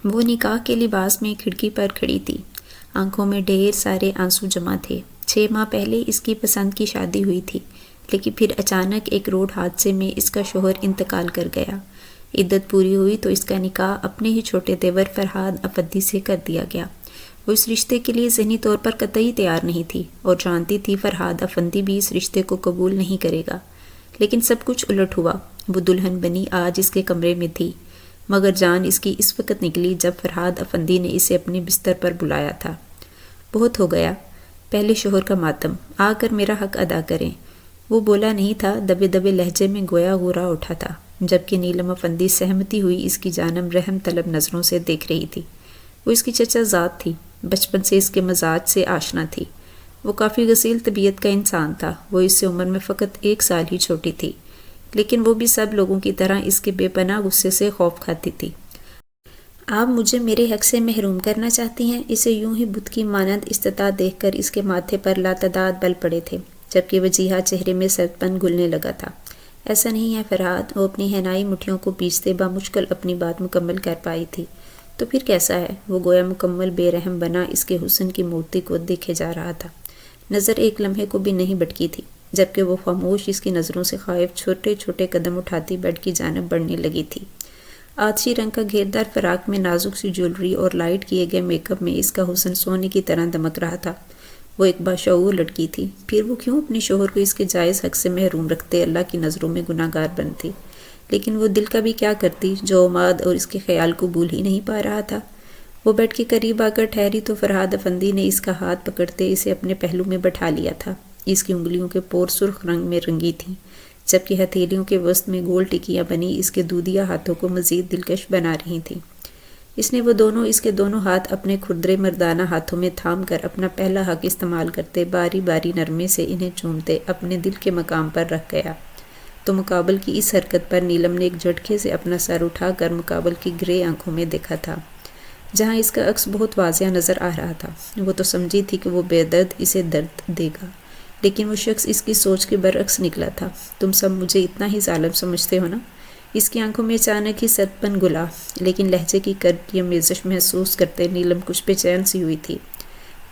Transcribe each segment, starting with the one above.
وہ نکاح کے لباس میں کھڑکی پر کھڑی تھی، آنکھوں میں ڈھیر سارے آنسو جمع تھے۔ 6 ماہ پہلے اس کی پسند کی شادی ہوئی تھی، لیکن پھر اچانک ایک روڈ حادثے میں اس کا شوہر انتقال کر گیا۔ عدت پوری ہوئی تو اس کا نکاح اپنے ہی چھوٹے دیور فرہاد افندی سے کر دیا گیا۔ وہ اس رشتے کے لیے ذہنی طور پر قطعی تیار نہیں تھی اور جانتی تھی فرہاد افندی بھی اس رشتے کو قبول نہیں کرے گا، لیکن سب کچھ الٹ ہوا۔ وہ دلہن بنی آج اس کے کمرے میں تھی، مگر جان اس کی اس وقت نکلی جب فرہاد افندی نے اسے اپنے بستر پر بلایا تھا۔ بہت ہو گیا، پہلے شوہر کا ماتم، آ کر میرا حق ادا کریں۔ وہ بولا نہیں تھا، دبے دبے لہجے میں گویا غورا اٹھا تھا، جبکہ نیلم افندی سہمتی ہوئی اس کی جانب رحم طلب نظروں سے دیکھ رہی تھی۔ وہ اس کی چچا ذات تھی، بچپن سے اس کے مزاج سے آشنا تھی۔ وہ کافی غسیل طبیعت کا انسان تھا۔ وہ اس سے عمر میں فقط 1 سال ہی چھوٹی تھی، لیکن وہ بھی سب لوگوں کی طرح اس کے بے پناہ غصے سے خوف کھاتی تھی۔ آپ مجھے میرے حق سے محروم کرنا چاہتی ہیں؟ اسے یوں ہی بت کی مانند استطاعت دیکھ کر اس کے ماتھے پر لاتعداد بل پڑے تھے، جبکہ وجیہہ چہرے میں سرپن گھلنے لگا تھا۔ ایسا نہیں ہے فرہاد، وہ اپنی حنائی مٹھیوں کو پیچھتے بامشکل اپنی بات مکمل کر پائی تھی۔ تو پھر کیسا ہے؟ وہ گویا مکمل بے رحم بنا اس کے حسن کی مورتی کو دیکھے جا رہا تھا۔ نظر ایک لمحے کو بھی نہیں بھٹکی تھی، جبکہ وہ خاموش اس کی نظروں سے خائف چھوٹے چھوٹے قدم اٹھاتی بیڈ کی جانب بڑھنے لگی تھی۔ آتشی رنگ کا گھیردار فراق میں نازک سی جولری اور لائٹ کیے گئے میک اپ میں اس کا حسن سونے کی طرح دمک رہا تھا۔ وہ ایک باشعور لڑکی تھی، پھر وہ کیوں اپنے شوہر کو اس کے جائز حق سے محروم رکھتے اللہ کی نظروں میں گناہ گار بنتی؟ لیکن وہ دل کا بھی کیا کرتی جو عماد اور اس کے خیال کو بھول ہی نہیں پا رہا تھا۔ وہ بیڈ کے قریب آ کر ٹھہری تو فرہاد افندی نے اس کا ہاتھ پکڑتے اسے اپنے پہلو میں بٹھا لیا تھا۔ اس کی انگلیوں کے پور سرخ رنگ میں رنگی تھیں، جبکہ ہتھیلیوں کے وسط میں گول ٹکیاں بنی اس کے دودیا ہاتھوں کو مزید دلکش بنا رہی تھیں۔ اس نے اس کے دونوں ہاتھ اپنے کھردرے مردانہ ہاتھوں میں تھام کر اپنا پہلا حق استعمال کرتے باری باری نرمے سے انہیں چومتے اپنے دل کے مقام پر رکھ گیا۔ تو مقابل کی اس حرکت پر نیلم نے ایک جھٹکے سے اپنا سر اٹھا کر مقابل کی گرے آنکھوں میں دیکھا تھا، جہاں اس کا عکس بہت واضح نظر آ رہا تھا۔ وہ تو سمجھی تھی کہ وہ بے درد اسے درد دے گا، لیکن وہ شخص اس کی سوچ کے برعکس نکلا تھا۔ تم سب مجھے اتنا ہی ظالم سمجھتے ہو نا؟ اس کی آنکھوں میں اچانک ہی سرپن گلا، لیکن لہجے کی کرب کی آمیزش محسوس کرتے نیلم کچھ بے چین سی ہوئی تھی۔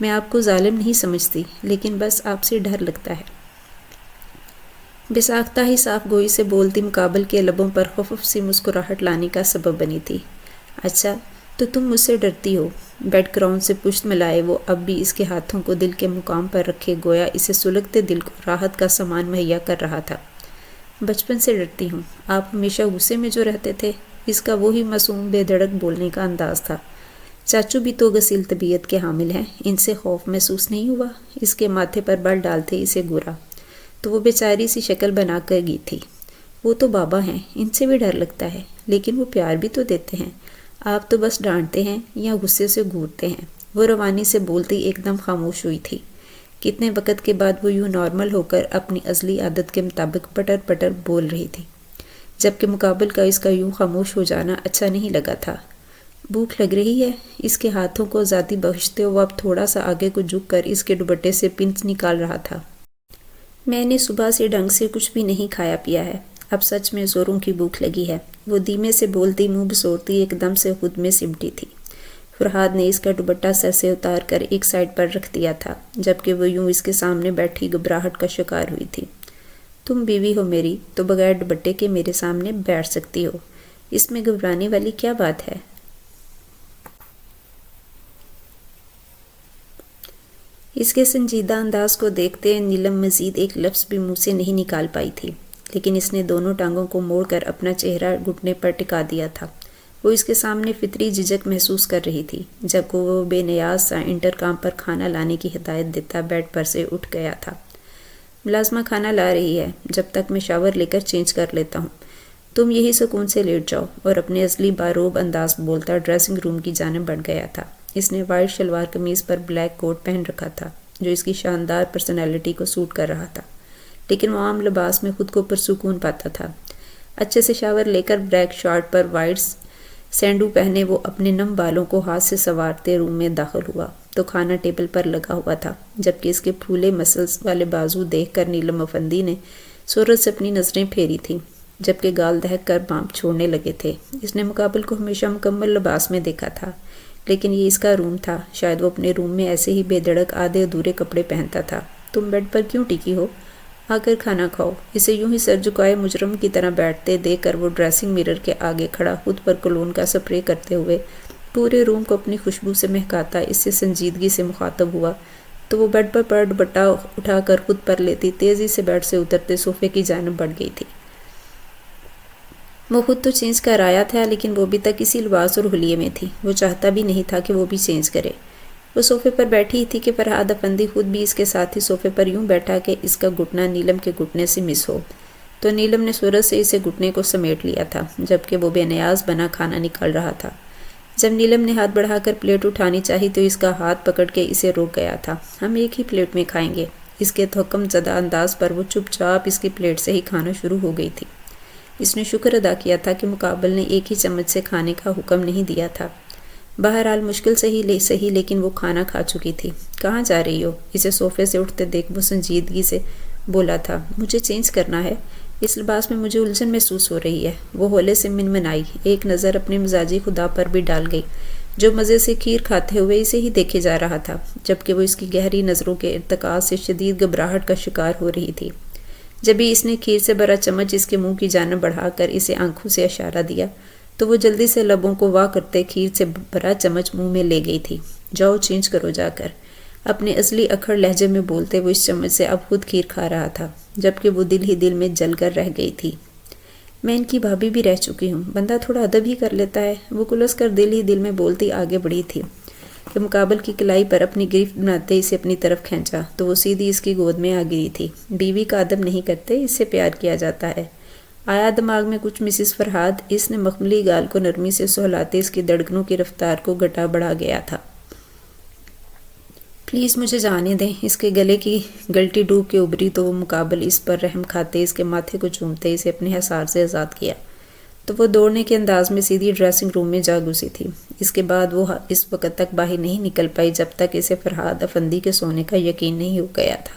میں آپ کو ظالم نہیں سمجھتی، لیکن بس آپ سے ڈر لگتا ہے۔ بے ساختہ ہی صاف گوئی سے بولتی مقابل کے لبوں پر خفف سی مسکراہٹ لانے کا سبب بنی تھی۔ اچھا تو تم مجھ سے ڈرتی ہو؟ بیڈ گراؤنڈ سے پشت ملائے وہ اب بھی اس کے ہاتھوں کو دل کے مقام پر رکھے گویا اسے سلگتے دل کو راحت کا سامان مہیا کر رہا تھا۔ بچپن سے ڈرتی ہوں، آپ ہمیشہ غصے میں جو رہتے تھے۔ اس کا وہی معصوم بے دھڑک بولنے کا انداز تھا۔ چاچو بھی تو غسیل طبیعت کے حامل ہیں، ان سے خوف محسوس نہیں ہوا؟ اس کے ماتھے پر بل ڈالتے اسے گورا تو وہ بیچاری سی شکل بنا کر گئی تھی۔ وہ تو بابا ہیں، ان سے بھی ڈر لگتا ہے، لیکن وہ پیار بھی تو دیتے ہیں۔ آپ تو بس ڈانٹتے ہیں یا غصے سے گورتے ہیں۔ وہ روانی سے بولتی ایک دم خاموش ہوئی تھی۔ کتنے وقت کے بعد وہ یوں نارمل ہو کر اپنی ازلی عادت کے مطابق پٹر پٹر بول رہی تھی، جبکہ مقابل کا اس کا یوں خاموش ہو جانا اچھا نہیں لگا تھا۔ بھوک لگ رہی ہے؟ اس کے ہاتھوں کو ذاتی بخشتے وہ اب تھوڑا سا آگے کو جھک کر اس کے دوپٹے سے پنس نکال رہا تھا۔ میں نے صبح سے ڈھنگ سے کچھ بھی نہیں کھایا پیا ہے، اب سچ میں زوروں کی بھوک لگی ہے۔ وہ دھیمے سے بولتی منہ بسوڑتی ایک دم سے خود میں سمٹی تھی۔ فرہاد نے اس کا دوپٹہ سر سے اتار کر ایک سائڈ پر رکھ دیا تھا، جبکہ وہ یوں اس کے سامنے بیٹھی گھبراہٹ کا شکار ہوئی تھی۔ تم بیوی ہو میری تو بغیر دوپٹے کے میرے سامنے بیٹھ سکتی ہو، اس میں گھبرانے والی کیا بات ہے؟ اس کے سنجیدہ انداز کو دیکھتے نیلم مزید ایک لفظ بھی منہ سے نہیں نکال پائی تھی، لیکن اس نے دونوں ٹانگوں کو موڑ کر اپنا چہرہ گھٹنے پر ٹکا دیا تھا۔ وہ اس کے سامنے فطری جھجک محسوس کر رہی تھی، جب کہ وہ بے نیاز سا انٹرکام پر کھانا لانے کی ہدایت دیتا بیڈ پر سے اٹھ گیا تھا۔ ملازمہ کھانا لا رہی ہے، جب تک میں شاور لے کر چینج کر لیتا ہوں۔ تم یہی سکون سے لیٹ جاؤ، اور اپنے اصلی باروب انداز بولتا ڈریسنگ روم کی جانب بڑھ گیا تھا۔ اس نے وائٹ شلوار قمیض پر بلیک کوٹ پہن رکھا تھا، جو اس کی شاندار پرسنالٹی کو سوٹ کر رہا تھا، لیکن وہ عام لباس میں خود کو پرسکون پاتا تھا۔ اچھے سے شاور لے کر بلیک شارٹ پر وائٹ سینڈو پہنے وہ اپنے نم بالوں کو ہاتھ سے سنوارتے روم میں داخل ہوا تو کھانا ٹیبل پر لگا ہوا تھا، جبکہ اس کے پھولے مسلز والے بازو دیکھ کر نیلم افندی نے سرعت سے اپنی نظریں پھیری تھیں۔ جبکہ گال دہک کر بانپ چھوڑنے لگے تھے۔ اس نے مقابل کو ہمیشہ مکمل لباس میں دیکھا تھا، لیکن یہ اس کا روم تھا، شاید وہ اپنے روم میں ایسے ہی بے دھڑک آدھے ادھورے کپڑے پہنتا تھا۔ تم بیڈ پر کیوں ٹکی ہو؟ آ کر کھانا کھاؤ۔ اسے یوں ہی سر جھکائے مجرم کی طرح بیٹھتے دیکھ کر وہ ڈریسنگ مرر کے آگے کھڑا خود پر کولون کا سپرے کرتے ہوئے پورے روم کو اپنی خوشبو سے مہکاتا اس سے سنجیدگی سے مخاطب ہوا تو وہ بیڈ پر دوپٹہ اٹھا کر خود پر لیتی تیزی سے بیڈ سے اترتے صوفے کی جانب بڑھ گئی تھی۔ وہ خود تو چینج کر آیا تھا، لیکن وہ بھی تک اسی لباس اور حلیے میں تھی۔ وہ چاہتا بھی نہیں تھا کہ وہ بھی چینج کرے۔ وہ صوفے پر بیٹھی تھی کہ فرحاد افندی خود بھی اس کے ساتھ ہی صوفے پر یوں بیٹھا کہ اس کا گھٹنا نیلم کے گھٹنے سے مس ہو، تو نیلم نے صورت سے اسے گھٹنے کو سمیٹ لیا تھا، جبکہ وہ بے نیاز بنا کھانا نکال رہا تھا۔ جب نیلم نے ہاتھ بڑھا کر پلیٹ اٹھانی چاہی تو اس کا ہاتھ پکڑ کے اسے روک گیا تھا۔ ہم ایک ہی پلیٹ میں کھائیں گے۔ اس کے تحکم زدہ انداز پر وہ چپ چاپ اس کی پلیٹ سے ہی کھانا شروع ہو گئی تھی۔ اس نے شکر ادا کیا تھا کہ مقابل نے ایک ہی چمچ سے کھانے کا حکم نہیں دیا تھا۔ بہرحال مشکل سے ہی صحیح لیکن وہ کھانا کھا چکی تھی۔ کہاں جا رہی ہو؟ اسے صوفے سے اٹھتے دیکھ وہ سنجیدگی سے بولا تھا۔ مجھے چینج کرنا ہے، اس لباس میں مجھے الجھن محسوس ہو رہی ہے۔ وہ ہولے سے منمنائی، ایک نظر اپنے مزاجی خدا پر بھی ڈال گئی جو مزے سے کھیر کھاتے ہوئے اسے ہی دیکھے جا رہا تھا، جبکہ وہ اس کی گہری نظروں کے ارتکاز سے شدید گھبراہٹ کا شکار ہو رہی تھی۔ جبھی اس نے کھیر سے بھرا چمچ اس کے منہ کی جانب بڑھا کر اسے آنکھوں سے اشارہ دیا تو وہ جلدی سے لبوں کو واہ کرتے کھیر سے بھرا چمچ منہ میں لے گئی تھی۔ جاؤ چینج کرو جا کر، اپنے اصلی اکھڑ لہجے میں بولتے وہ اس چمچ سے اب خود کھیر کھا رہا تھا، جبکہ وہ دل ہی دل میں جل کر رہ گئی تھی۔ میں ان کی بھابھی بھی رہ چکی ہوں، بندہ تھوڑا ادب ہی کر لیتا ہے، وہ کلس کر دل ہی دل میں بولتی آگے بڑھی تھی کہ مقابل کی کلائی پر اپنی گرفت بناتے اسے اپنی طرف کھینچا تو وہ سیدھی اس کی گود میں آ گئی تھی۔ بیوی کا ادب نہیں کرتے، اس سے پیار کیا جاتا ہے۔ آیا دماغ میں کچھ مسز فرحاد؟ اس نے مخملی گال کو نرمی سے سہلاتے اس کی دھڑکنوں کی رفتار کو گھٹا بڑھا گیا تھا۔ پلیز مجھے جانے دیں۔ اس کے گلے کی گلٹی ڈوب کے ابری تو وہ مقابل اس پر رحم کھاتے اس کے ماتھے کو چومتے اسے اپنے حصار سے آزاد کیا تو وہ دوڑنے کے انداز میں سیدھی ڈریسنگ روم میں جا گھسی تھی۔ اس کے بعد وہ اس وقت تک باہر نہیں نکل پائی جب تک اسے فرحاد افندی کے سونے کا یقین نہیں ہو گیا تھا۔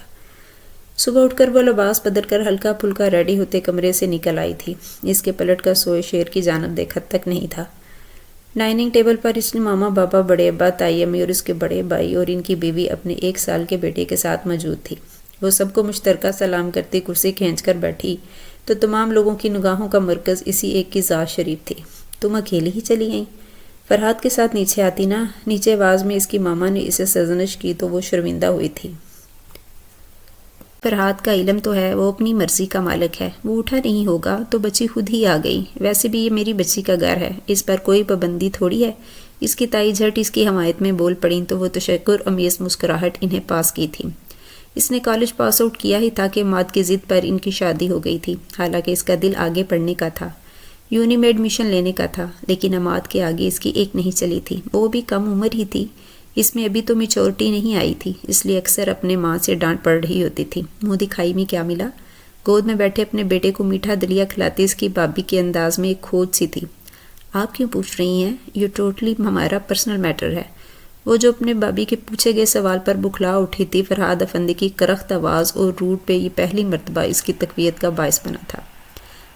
صبح اٹھ کر وہ لباس بدل کر ہلکا پھلکا ریڈی ہوتے کمرے سے نکل آئی تھی۔ اس کے پلٹ کر سوئے شیر کی جانب دیکھا تک نہیں تھا۔ ڈائننگ ٹیبل پر اس نے ماما بابا بڑے ابا تائی امی اور اس کے بڑے بھائی اور ان کی بیوی اپنے 1 سال کے بیٹے کے ساتھ موجود تھی۔ وہ سب کو مشترکہ سلام کرتی کرسی کھینچ کر بیٹھی تو تمام لوگوں کی نگاہوں کا مرکز اسی ایک کی ذات شریف تھی۔ تم اکیلی ہی چلی گئیں؟ فرحاد کے ساتھ نیچے آتی نا؟ نیچے آواز میں اس کی ماما نے اسے سرزنش کی تو وہ شرمندہ ہوئی تھی۔ فرحاد کا علم تو ہے، وہ اپنی مرضی کا مالک ہے، وہ اٹھا نہیں ہوگا تو بچی خود ہی آ گئی۔ ویسے بھی یہ میری بچی کا گھر ہے، اس پر کوئی پابندی تھوڑی ہے۔ اس کی تائی جھٹ اس کی حمایت میں بول پڑیں تو وہ تشکر امیز مسکراہٹ انہیں پاس کی تھی۔ اس نے کالج پاس آؤٹ کیا ہی تھا کہ ماد کی ضد پر ان کی شادی ہو گئی تھی، حالانکہ اس کا دل آگے پڑھنے کا تھا، یونی میں ایڈمیشن لینے کا تھا، لیکن اماد کے آگے اس کی ایک نہیں چلی تھی۔ وہ بھی کم عمر ہی تھی، اس میں ابھی تو میچورٹی نہیں آئی تھی، اس لیے اکثر اپنے ماں سے ڈانٹ پڑ رہی ہوتی تھی۔ منہ دکھائی میں کیا ملا؟ گود میں بیٹھے اپنے بیٹے کو میٹھا دلیا کھلاتی اس کی بھابھی کے انداز میں ایک کھوج سی تھی۔ آپ کیوں پوچھ رہی ہیں؟ یہ ٹوٹلی ہمارا پرسنل میٹر ہے۔ وہ جو اپنے بھابھی کے پوچھے گئے سوال پر بکھلا اٹھی تھی، فرحاد افندی کی کرخت آواز اور روٹ پہ یہ پہلی مرتبہ اس کی تقویت کا باعث بنا تھا۔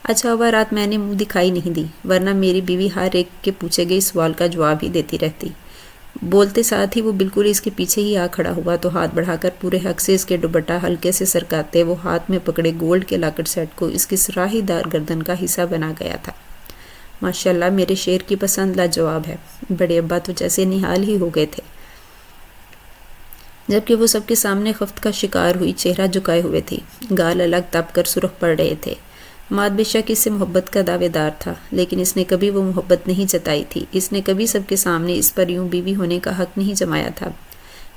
اچھا ہوا رات میں نے منہ دکھائی نہیں دی، ورنہ میری بیوی ہر ایک کے پوچھے گئے سوال کا جواب ہی دیتی رہتی۔ بولتے ساتھ ہی وہ بالکل اس کے پیچھے ہی آ کھڑا ہوا تو ہاتھ بڑھا کر پورے حق سے اس کے دوپٹہ ہلکے سے سرکاتے وہ ہاتھ میں پکڑے گولڈ کے لاکٹ سیٹ کو اس کی سراہی دار گردن کا حصہ بنا گیا تھا۔ ماشاءاللہ میرے شیر کی پسند لاجواب ہے۔ بڑے ابا تو جیسے نہال ہی ہو گئے تھے، جبکہ وہ سب کے سامنے خفت کا شکار ہوئی چہرہ جھکائے ہوئے تھی، گال الگ تپ کر سرخ پڑ رہے تھے۔ ماد بے شک اس سے محبت کا دعوے دار تھا، لیکن اس نے کبھی وہ محبت نہیں جتائی تھی۔ اس نے کبھی سب کے سامنے اس پر یوں بیوی ہونے کا حق نہیں جمایا تھا،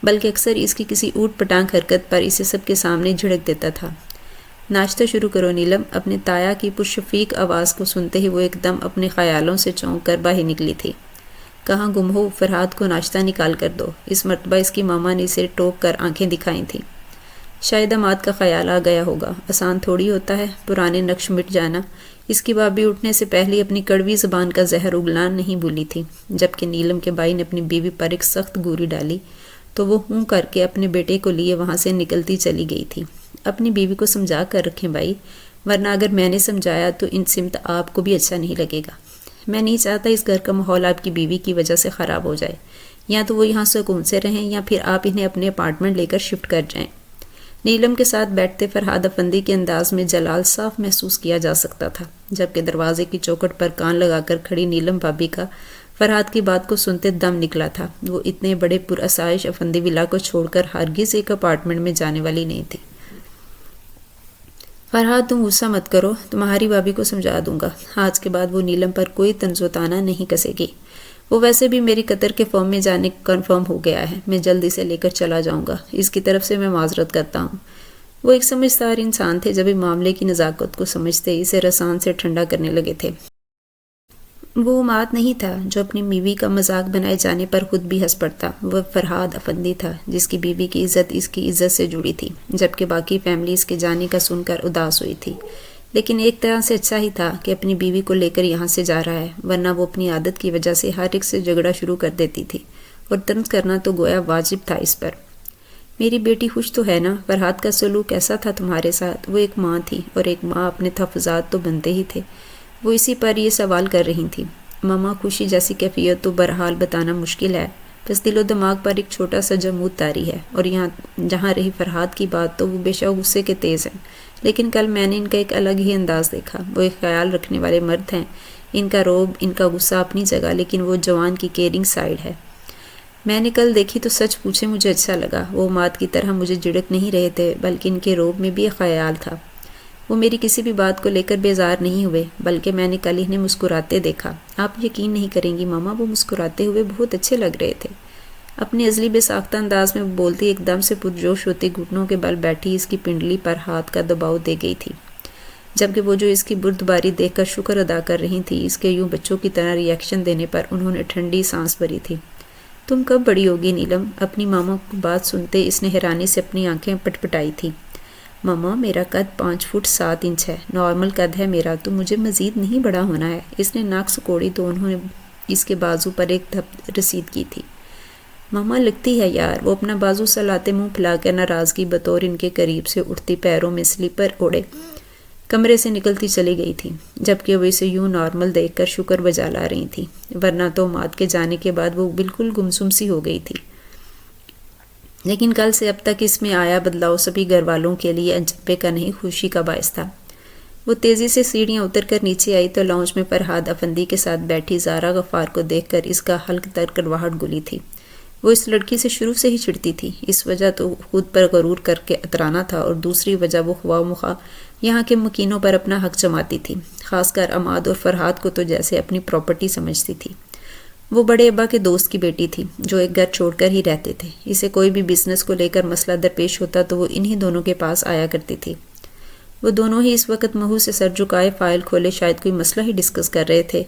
بلکہ اکثر اس کی کسی اوٹ پٹانگ حرکت پر اسے سب کے سامنے جھڑک دیتا تھا۔ ناشتہ شروع کرو نیلم۔ اپنے تایا کی پرشفیق آواز کو سنتے ہی وہ ایک دم اپنے خیالوں سے چونک کر باہر نکلی تھی۔ کہاں گم ہو؟ فرحاد کو ناشتہ نکال کر دو۔ اس مرتبہ اس کی ماما نے اسے ٹوک کر آنکھیں دکھائی تھیں۔ شاید اماد کا خیال آ گیا ہوگا، آسان تھوڑی ہوتا ہے پرانے نقش مٹ جانا۔ اس کی بھابھی اٹھنے سے پہلے اپنی کڑوی زبان کا زہر اگلان نہیں بھولی تھی۔ جبکہ نیلم کے بھائی نے اپنی بیوی پر ایک سخت گوری ڈالی تو وہ ہوں کر کے اپنے بیٹے کو لیے وہاں سے نکلتی چلی گئی تھی۔ اپنی بیوی کو سمجھا کر رکھیں بھائی، ورنہ اگر میں نے سمجھایا تو ان سمت آپ کو بھی اچھا نہیں لگے گا۔ میں نہیں چاہتا اس گھر کا ماحول آپ کی بیوی کی وجہ سے خراب ہو جائے، یا تو وہ یہاں سکون سے رہیں یا پھر آپ انہیں اپنے اپارٹمنٹ لے کر شفٹ کر جائیں۔ نیلم کے ساتھ بیٹھتے فرحاد افندی کے انداز میں جلال صاف محسوس کیا جا سکتا تھا، جبکہ دروازے کی چوکھٹ پر کان لگا کر کھڑی نیلم بھابی کا فرحاد کی بات کو سنتے دم نکلا تھا۔ وہ اتنے بڑے پرآسائش افندی ولا کو چھوڑ کر ہرگز ایک اپارٹمنٹ میں جانے والی نہیں تھی۔ فرحاد تم غصہ مت کرو، تمہاری بھابی کو سمجھا دوں گا، آج کے بعد وہ نیلم پر کوئی طنز و طعنہ نہیں کسے گی۔ وہ ویسے بھی میری قطر کے فرم میں جانے کنفرم ہو گیا ہے، میں جلد اسے لے کر چلا جاؤں گا، اس کی طرف سے میں معذرت کرتا ہوں۔ وہ ایک سمجھدار انسان تھے، جب معاملے کی نزاکت کو سمجھتے اسے رسان سے ٹھنڈا کرنے لگے تھے۔ وہ عماد نہیں تھا جو اپنی بیوی کا مذاق بنائے جانے پر خود بھی ہنس پڑتا، وہ فرحاد افندی تھا جس کی بیوی کی عزت اس کی عزت سے جڑی تھی، جبکہ باقی فیملی اس کے جانے کا سن کر اداس ہوئی تھی۔ لیکن ایک طرح سے اچھا ہی تھا کہ اپنی بیوی کو لے کر یہاں سے جا رہا ہے، ورنہ وہ اپنی عادت کی وجہ سے ہر ایک سے جھگڑا شروع کر دیتی تھی، اور طنز کرنا تو گویا واجب تھا اس پر۔ میری بیٹی خوش تو ہے نا؟ فرحاد کا سلوک کیسا تھا تمہارے ساتھ؟ وہ ایک ماں تھی، اور ایک ماں اپنے تحفظات تو بنتے ہی تھے۔ وہ اسی پر یہ سوال کر رہی تھی۔ ماما خوشی جیسی کیفیت تو بہرحال بتانا مشکل ہے، بس دل و دماغ پر ایک چھوٹا سا جمود طاری ہے، اور جہاں رہی فرحاد کی بات تو وہ بے شک غصے کے تیز ہیں، لیکن کل میں نے ان کا ایک الگ ہی انداز دیکھا۔ وہ ایک خیال رکھنے والے مرد ہیں، ان کا روب، ان کا غصہ اپنی جگہ، لیکن وہ جوان کی کیئرنگ سائیڈ ہے۔ میں نے کل دیکھی تو سچ پوچھے مجھے اچھا لگا۔ وہ مات کی طرح مجھے جھڑک نہیں رہے تھے، بلکہ ان کے روب میں بھی ایک خیال تھا۔ وہ میری کسی بھی بات کو لے کر بیزار نہیں ہوئے، بلکہ میں نے کل انہیں مسکراتے دیکھا۔ آپ یقین نہیں کریں گی ماما، وہ مسکراتے ہوئے بہت اچھے لگ رہے تھے۔ اپنے ازلی بے ساختہ انداز میں بولتی ایک دم سے پرجوش ہوتے گھٹنوں کے بل بیٹھی اس کی پنڈلی پر ہاتھ کا دباؤ دے گئی تھی، جبکہ وہ جو اس کی بردباری دیکھ کر شکر ادا کر رہی تھی، اس کے یوں بچوں کی طرح ری ایکشن دینے پر انہوں نے ٹھنڈی سانس بھری تھی۔ تم کب بڑی ہوگی نیلم؟ اپنی ماما کی بات سنتے اس نے حیرانی سے اپنی آنکھیں پٹپٹائی تھی۔ ماما میرا قد 5 فٹ 7 انچ ہے، نارمل قد ہے میرا، تو مجھے مزید نہیں بڑا ہونا ہے۔ اس نے ناک سکوڑی تو انہوں نے اس کے بازو پر ایک دھپ رسید کی تھی۔ ماما لگتی ہے یار۔ وہ اپنا بازو سلاتے منہ پھیلا کر ناراضگی بطور ان کے قریب سے اٹھتی پیروں میں سلیپر اوڑے کمرے سے نکلتی چلی گئی تھی، جبکہ وہ اسے یوں نارمل دیکھ کر شکر بجا لا رہی تھی، ورنہ تو مات کے جانے کے بعد وہ بالکل گمسم سی ہو گئی تھی۔ لیکن کل سے اب تک اس میں آیا بدلاؤ سبھی گھر والوں کے لیے انجبے کا نہیں، خوشی کا باعث تھا۔ وہ تیزی سے سیڑھیاں اتر کر نیچے آئی تو لاؤنج میں فرحاد افندی کے ساتھ بیٹھی زارا غفار کو دیکھ کر اس کا حلق تر کڑواہٹ گلی تھی۔ وہ اس لڑکی سے شروع سے ہی چڑتی تھی، اس وجہ تو خود پر غرور کر کے اترانا تھا، اور دوسری وجہ وہ خواہ مخواہ یہاں کے مکینوں پر اپنا حق جماتی تھی، خاص کر عماد اور فرحاد کو تو جیسے اپنی پراپرٹی سمجھتی تھی۔ وہ بڑے ابا کے دوست کی بیٹی تھی جو ایک گھر چھوڑ کر ہی رہتے تھے۔ اسے کوئی بھی بزنس کو لے کر مسئلہ درپیش ہوتا تو وہ انہی دونوں کے پاس آیا کرتی تھی۔ وہ دونوں ہی اس وقت مہو سے سر جھکائے فائل کھولے شاید کوئی مسئلہ ہی ڈسکس کر رہے تھے۔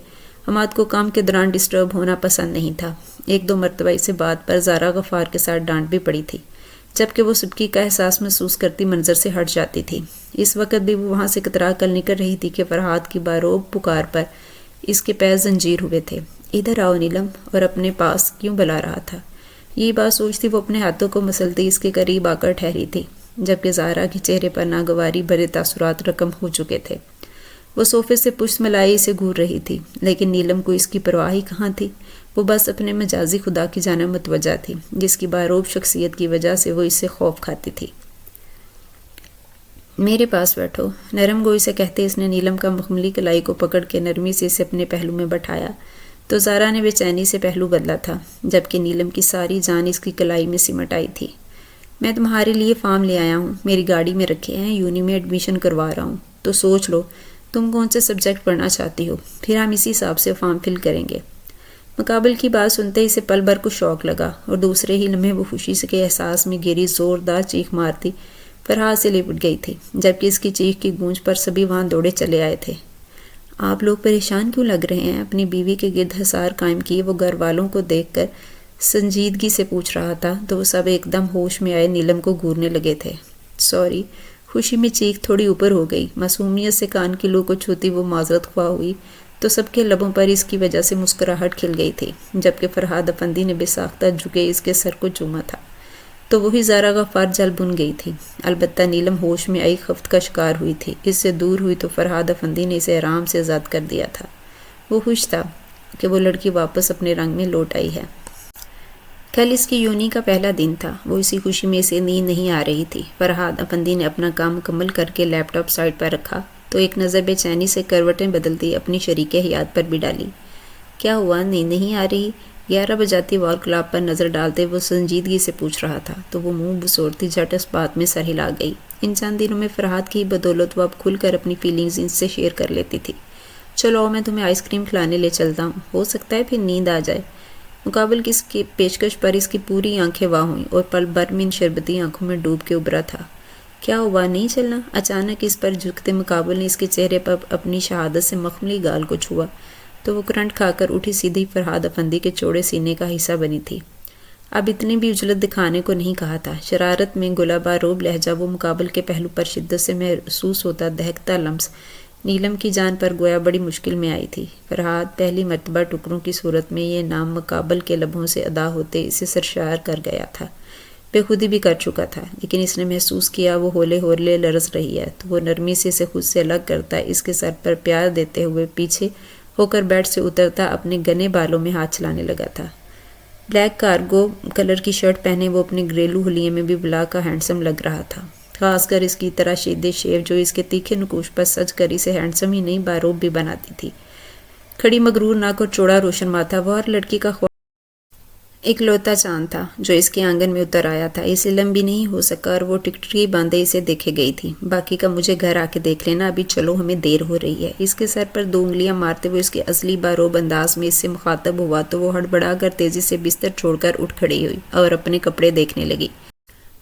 حماد کو کام کے دوران ڈسٹرب ہونا پسند نہیں تھا۔ 1-2 مرتبہ اسے بات پر زارا غفار کے ساتھ ڈانٹ بھی پڑی تھی، جبکہ وہ سبکی کا احساس محسوس کرتی منظر سے ہٹ جاتی تھی۔ اس وقت بھی وہ وہاں سے کترا کر نکل رہی تھی کہ فرحاد کی باروب پکار پر اس کے پیر زنجیر ہوئے تھے۔ ادھر آؤ نیلم، اور اپنے پاس کیوں بلا رہا تھا؟ یہ بات سوچتی وہ اپنے ہاتھوں کو مسلتی اس کے قریب آ کر ٹھہری تھی، جبکہ زارا کے چہرے پر ناگواری بھرے تاثرات رقم ہو چکے تھے۔ وہ صوفے سے پشت ملائی اسے گھور رہی تھی، لیکن نیلم کو اس کی پرواہ ہی کہاں تھی۔ وہ بس اپنے مجازی خدا کی جانب متوجہ تھی، جس کی باروب شخصیت کی وجہ سے وہ اس سے خوف کھاتی تھی۔ میرے پاس بیٹھو، نرم گوئی سے کہتے اس نے نیلم کا مخملی کلائی کو پکڑ کے نرمی سے اسے اپنے پہلو میں بٹھایا، تو زارا نے بے چینی سے پہلو بدلا تھا، جبکہ نیلم کی ساری جان اس کی کلائی میں سمٹ آئی تھی۔ میں تمہارے لیے فارم لے آیا ہوں، میری گاڑی میں رکھے ہیں، یونی میں ایڈمیشن کروا رہا ہوں، تو سوچ لو تم کون سے سبجیکٹ پڑھنا چاہتی ہو، پھر ہم اسی حساب سے فارم فل کریں گے۔ مقابل کی بات سنتے اسے پل بھر کو شوق لگا، اور دوسرے ہی لمحے وہ خوشی سے کے احساس میں گری زوردار چیخ مارتی فرحاد سے لپٹ گئی تھی، جبکہ اس کی چیخ کی گونج پر سبھی وہاں دوڑے چلے آئے تھے۔ آپ لوگ پریشان کیوں لگ رہے ہیں؟ اپنی بیوی کے گرد حصار قائم کیے وہ گھر والوں کو دیکھ کر سنجیدگی سے پوچھ رہا تھا، تو وہ سب ایک دم ہوش میں آئے نیلم کو گھورنے لگے تھے۔ سوری، خوشی میں چیخ تھوڑی اوپر ہو گئی، معصومیت سے کان کی لو کو چھوتی وہ معذرت خواہ ہوئی تو سب کے لبوں پر اس کی وجہ سے مسکراہٹ کھل گئی تھی، جبکہ فرحاد افندی نے بے ساختہ جھکے اس کے سر کو چوما تھا۔ تو وہی زارا غفار جل بن گئی تھی۔ البتہ نیلم ہوش میں آئی خفت کا شکار ہوئی تھی۔ اس سے دور ہوئی تو فرحاد افندی نے اسے آرام سے آزاد کر دیا تھا۔ وہ خوش تھا کہ وہ لڑکی واپس اپنے رنگ میں لوٹ آئی ہے۔ کل اس کی یونی کا پہلا دن تھا۔ وہ اسی خوشی میں اسے نیند نہیں آ رہی تھی۔ فرحاد افندی نے اپنا کام مکمل کر کے لیپ ٹاپ سائڈ پر رکھا تو ایک نظر بے چینی سے کروٹیں بدلتی اپنی شریک حیات پر بھی ڈالی۔ کیا ہوا، نیند نہیں آ رہی؟ 11 بجاتی وال کلاک پر نظر ڈالتے وہ سنجیدگی سے پوچھ رہا تھا تو وہ منہ بسورتی جھٹ اس بات میں سر ہلا گئی۔ ان چند دنوں میں فرحاد کی بدولت وہ اب کھل کر اپنی فیلنگز ان سے شیئر کر لیتی تھی۔ چلو میں تمہیں آئس کریم کھلانے لے چلتا ہوں، ہو سکتا ہے پھر نیند آ جائے۔ مقابل کی اس کی پیشکش پر اس کی پوری آنکھیں واہ ہوئیں اور پل بھر میں ان شربتی آنکھوں میں ڈوب کے ابھرا تھا۔ کیا ہوا، نہیں چلنا؟ اچانک اس پر جھکتے مقابل نے اس کے چہرے پر اپنی شہادت سے مخملی گال کو چھوا تو وہ کرنٹ کھا کر اٹھی سیدھی فرحاد افندی کے چوڑے سینے کا حصہ بنی تھی۔ اب اتنی بھی اجلت دکھانے کو نہیں کہا تھا۔ شرارت میں گلابہ روب لہجہ وہ مقابل کے پہلو پر شدت سے محسوس ہوتا دہکتا لمس نیلم کی جان پر گویا بڑی مشکل میں آئی تھی۔ فرحاد پہلی مرتبہ ٹکڑوں کی صورت میں یہ نام مقابل کے لبوں سے ادا ہوتے اسے سرشار کر گیا تھا۔ بے خودی بھی کر چکا تھا، لیکن اس نے محسوس کیا وہ ہولے ہولے لرز رہی ہے تو وہ نرمی سے اسے خود سے الگ کرتا اس کے سر پر پیار دیتے ہوئے پیچھے ہو کر بیڈ سے اترتا اپنے گنے بالوں میں ہاتھ چلانے لگا تھا۔ بلیک کارگو کلر کی شرٹ پہنے وہ اپنے گھریلو حلیے میں بھی بلا کا ہینڈسم لگ رہا تھا، خاص کر اس کی طرح شیدے شیو جو اس کے تیکھے نکوش پر سج کر اسے ہینڈسم ہی نہیں باروب بھی بناتی تھی۔ کھڑی مغرور ناک اور چوڑا روشن ماتھا وہ ہر لڑکی کا ایک لوتا چاند تھا جو اس کے آنگن میں اتر آیا تھا۔ اسے لمبی نہیں ہو سکا اور وہ ٹکٹکی باندھے اسے دیکھے گئی تھی۔ باقی کا مجھے گھر آ کے دیکھ لینا، ابھی چلو ہمیں دیر ہو رہی ہے۔ اس کے سر پر 2 انگلیاں مارتے ہوئے اس کے اصلی باروب انداز میں اس سے مخاطب ہوا تو وہ ہڑبڑا کر تیزی سے بستر چھوڑ کر اٹھ کھڑی ہوئی اور اپنے کپڑے دیکھنے لگی۔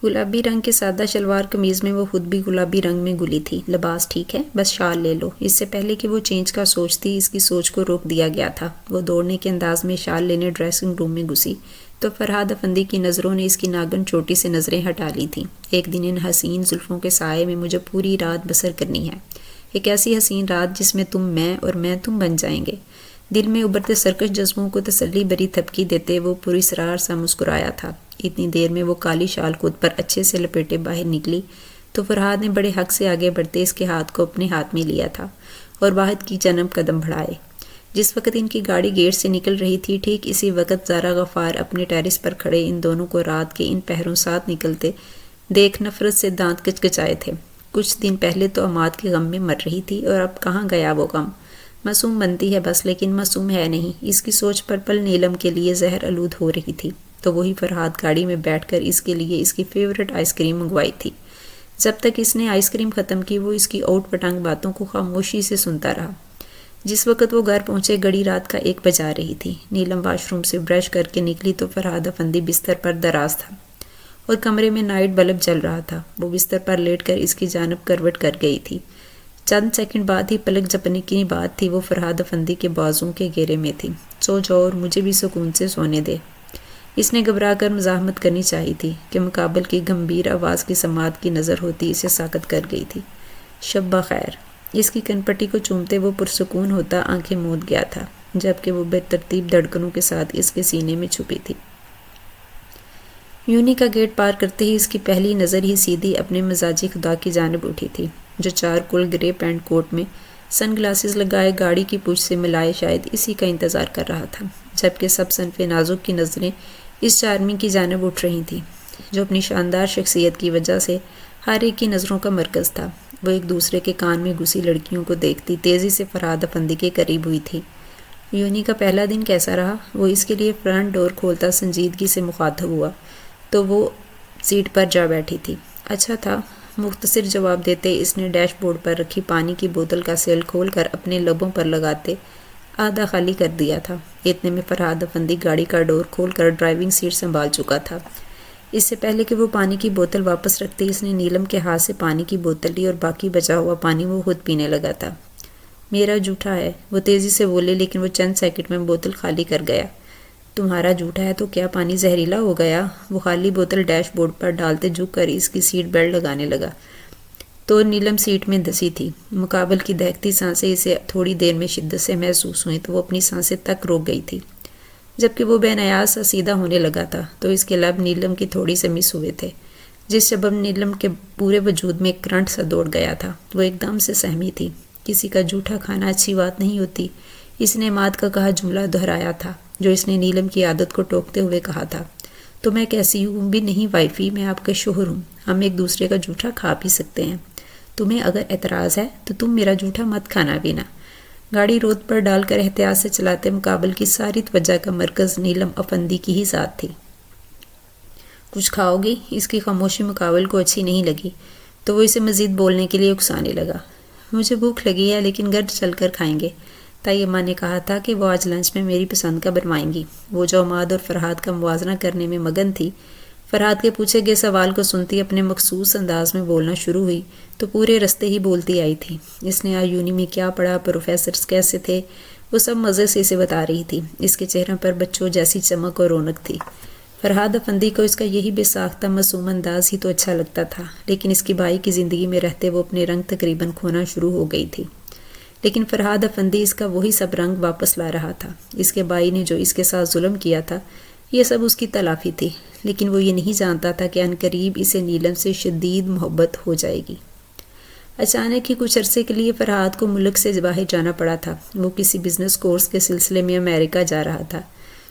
گلابی رنگ کے سادہ شلوار قمیض میں وہ خود بھی گلابی رنگ میں گلی تھی۔ لباس ٹھیک ہے، بس شال لے لو۔ اس سے پہلے کہ وہ چینج کا سوچتی اس کی سوچ کو روک دیا گیا تھا۔ وہ دوڑنے کے انداز میں شال لینے ڈریسنگ روم میں گھسی تو فرحاد افندی کی نظروں نے اس کی ناگن چوٹی سے نظریں ہٹا لی تھیں۔ ایک دن ان حسین زلفوں کے سائے میں مجھے پوری رات بسر کرنی ہے، ایک ایسی حسین رات جس میں تم میں تم بن جائیں گے۔ دل میں ابھرتے سرکش جذبوں کو تسلی بری تھپکی دیتے وہ پوری اسرار سا مسکرایا تھا۔ اتنی دیر میں وہ کالی شال خود پر اچھے سے لپیٹے باہر نکلی تو فرحاد نے بڑے حق سے آگے بڑھتے اس کے ہاتھ کو اپنے ہاتھ میں لیا تھا اور واحد کی جانب قدم بڑھائے۔ جس وقت ان کی گاڑی گیٹ سے نکل رہی تھی ٹھیک اسی وقت زارا غفار اپنے ٹیرس پر کھڑے ان دونوں کو رات کے ان پہروں ساتھ نکلتے دیکھ نفرت سے دانت کچکچائے تھے۔ کچھ دن پہلے تو اماد کے غم میں مر رہی تھی اور اب کہاں گیا وہ غم؟ معصوم بنتی ہے بس، لیکن معصوم ہے نہیں۔ اس کی سوچ پر پل نیلم کے لیے زہر آلود ہو رہی تھی تو وہی فرحاد گاڑی میں بیٹھ کر اس کے لیے اس کی فیورٹ آئس کریم منگوائی تھی۔ جب تک اس نے آئس کریم ختم کی وہ اس کی اوٹ پٹانگ باتوں کو خاموشی سے سنتا رہا۔ جس وقت وہ گھر پہنچے گھڑی رات کا 1 بجا رہی تھی۔ نیلم واش روم سے برش کر کے نکلی تو فرحاد افندی بستر پر دراز تھا اور کمرے میں نائٹ بلب جل رہا تھا۔ وہ بستر پر لیٹ کر اس کی جانب کروٹ کر گئی تھی۔ چند سیکنڈ بعد ہی پلک جھپکنے کی بات تھی وہ فرحاد افندی کے بازوں کے گھیرے میں تھی۔ سو جاؤ اور مجھے بھی سکون سے سونے دے۔ اس نے گھبرا کر مزاحمت کرنی چاہی تھی کہ مقابل کی گمبھیر آواز کی سماعت کی نظر ہوتی اسے ساکت کر گئی تھی۔ شب بخیر۔ اس کی کن پٹی کو چومتے وہ پرسکون ہوتا آنکھیں موند گیا تھا جبکہ وہ بے ترتیب دھڑکنوں کے ساتھ اس کے سینے میں چھپی تھی۔ یونی کا گیٹ پار کرتے ہی اس کی پہلی نظر ہی سیدھی اپنے مزاجی خدا کی جانب اٹھی تھی جو چارکول گرے پینٹ کوٹ میں سن گلاسز لگائے گاڑی کی پوچھ سے ملائے شاید اسی کا انتظار کر رہا تھا، جبکہ سب صنف نازک کی نظریں اس چارمی کی جانب اٹھ رہی تھیں جو اپنی شاندار شخصیت کی وجہ سے ہر ایک کی نظروں کا مرکز تھا۔ وہ ایک دوسرے کے کان میں گھسی لڑکیوں کو دیکھتی تیزی سے فرحاد افندی کے قریب ہوئی تھی۔ یونی کا پہلا دن کیسا رہا؟ وہ اس کے لیے فرنٹ ڈور کھولتا سنجیدگی سے مخاطب ہوا تو وہ سیٹ پر جا بیٹھی تھی۔ اچھا تھا، مختصر جواب دیتے اس نے ڈیش بورڈ پر رکھی پانی کی بوتل کا سیل کھول کر اپنے لبوں پر لگاتے آدھا خالی کر دیا تھا۔ اتنے میں فرحاد افندی گاڑی کا ڈور کھول کر ڈرائیونگ سیٹ سنبھال چکا تھا۔ اس سے پہلے کہ وہ پانی کی بوتل واپس رکھتے اس نے نیلم کے ہاتھ سے پانی کی بوتل لی اور باقی بچا ہوا پانی وہ خود پینے لگا تھا۔ میرا جھوٹا ہے، وہ تیزی سے بولے لیکن وہ چند سیکنڈ میں بوتل خالی کر گیا۔ تمہارا جھوٹا ہے تو کیا پانی زہریلا ہو گیا؟ وہ خالی بوتل ڈیش بورڈ پر ڈالتے جھک کر اس کی سیٹ بیلٹ لگانے لگا تو نیلم سیٹ میں دسی تھی۔ مقابل کی دہکتی سانسیں اسے تھوڑی دیر میں شدت سے محسوس ہوئیں تو وہ اپنی سانسیں تک روک گئی تھی۔ جبکہ وہ بے نیاز سا سیدھا ہونے لگا تھا تو اس کے لب نیلم کی تھوڑی سے مس ہوئے تھے. جس سبب نیلم کے پورے وجود میں ایک کرنٹ سا دوڑ گیا تھا. وہ ایک دم سے سہمی تھی. کسی کا جھوٹا کھانا اچھی بات نہیں ہوتی. اس نے مات کا کہا جملہ دہرایا تھا جو اس نے نیلم کی عادت کو ٹوکتے ہوئے کہا تھا. تو میں کیسی ہوں بھی نہیں وائفی، میں آپ کا شوہر ہوں. ہم ایک دوسرے کا جھوٹا کھا پی سکتے ہیں. تمہیں اگر اعتراض ہے تو تم میرا جھوٹا مت کھانا پینا. گاڑی رود پر ڈال کر احتیاط سے چلاتے مقابل کی ساری توجہ کا مرکز نیلم افندی کی ہی ذات تھی. کچھ کھاؤ گی؟ اس کی خاموشی مقابل کو اچھی نہیں لگی تو وہ اسے مزید بولنے کے لیے اکسانے لگا. مجھے بھوک لگی ہے لیکن گھر چل کر کھائیں گے. طیبہ نے کہا تھا کہ وہ آج لنچ میں میری پسند کا بنوائیں گی. وہ جو عماد اور فرحاد کا موازنہ کرنے میں مگن تھی، فرحاد کے پوچھے گئے سوال کو سنتی اپنے مخصوص انداز میں بولنا شروع ہوئی تو پورے رستے ہی بولتی آئی تھی. اس نے آج یونی میں کیا پڑھا، پروفیسرز کیسے تھے، وہ سب مزے سے اسے بتا رہی تھی. اس کے چہرے پر بچوں جیسی چمک اور رونق تھی. فرحاد افندی کو اس کا یہی بے ساختہ معصوم انداز ہی تو اچھا لگتا تھا، لیکن اس کی بھائی کی زندگی میں رہتے وہ اپنے رنگ تقریباً کھونا شروع ہو گئی تھی. لیکن فرحاد افندی اس کا وہی سب رنگ واپس لا رہا تھا. اس کے بھائی نے جو اس کے ساتھ ظلم کیا تھا یہ سب اس کی تلافی تھی، لیکن وہ یہ نہیں جانتا تھا کہ عنقریب اسے نیلم سے شدید محبت ہو جائے گی. اچانک ہی کچھ عرصے کے لیے فرحاد کو ملک سے باہر جانا پڑا تھا. وہ کسی بزنس کورس کے سلسلے میں امریکہ جا رہا تھا.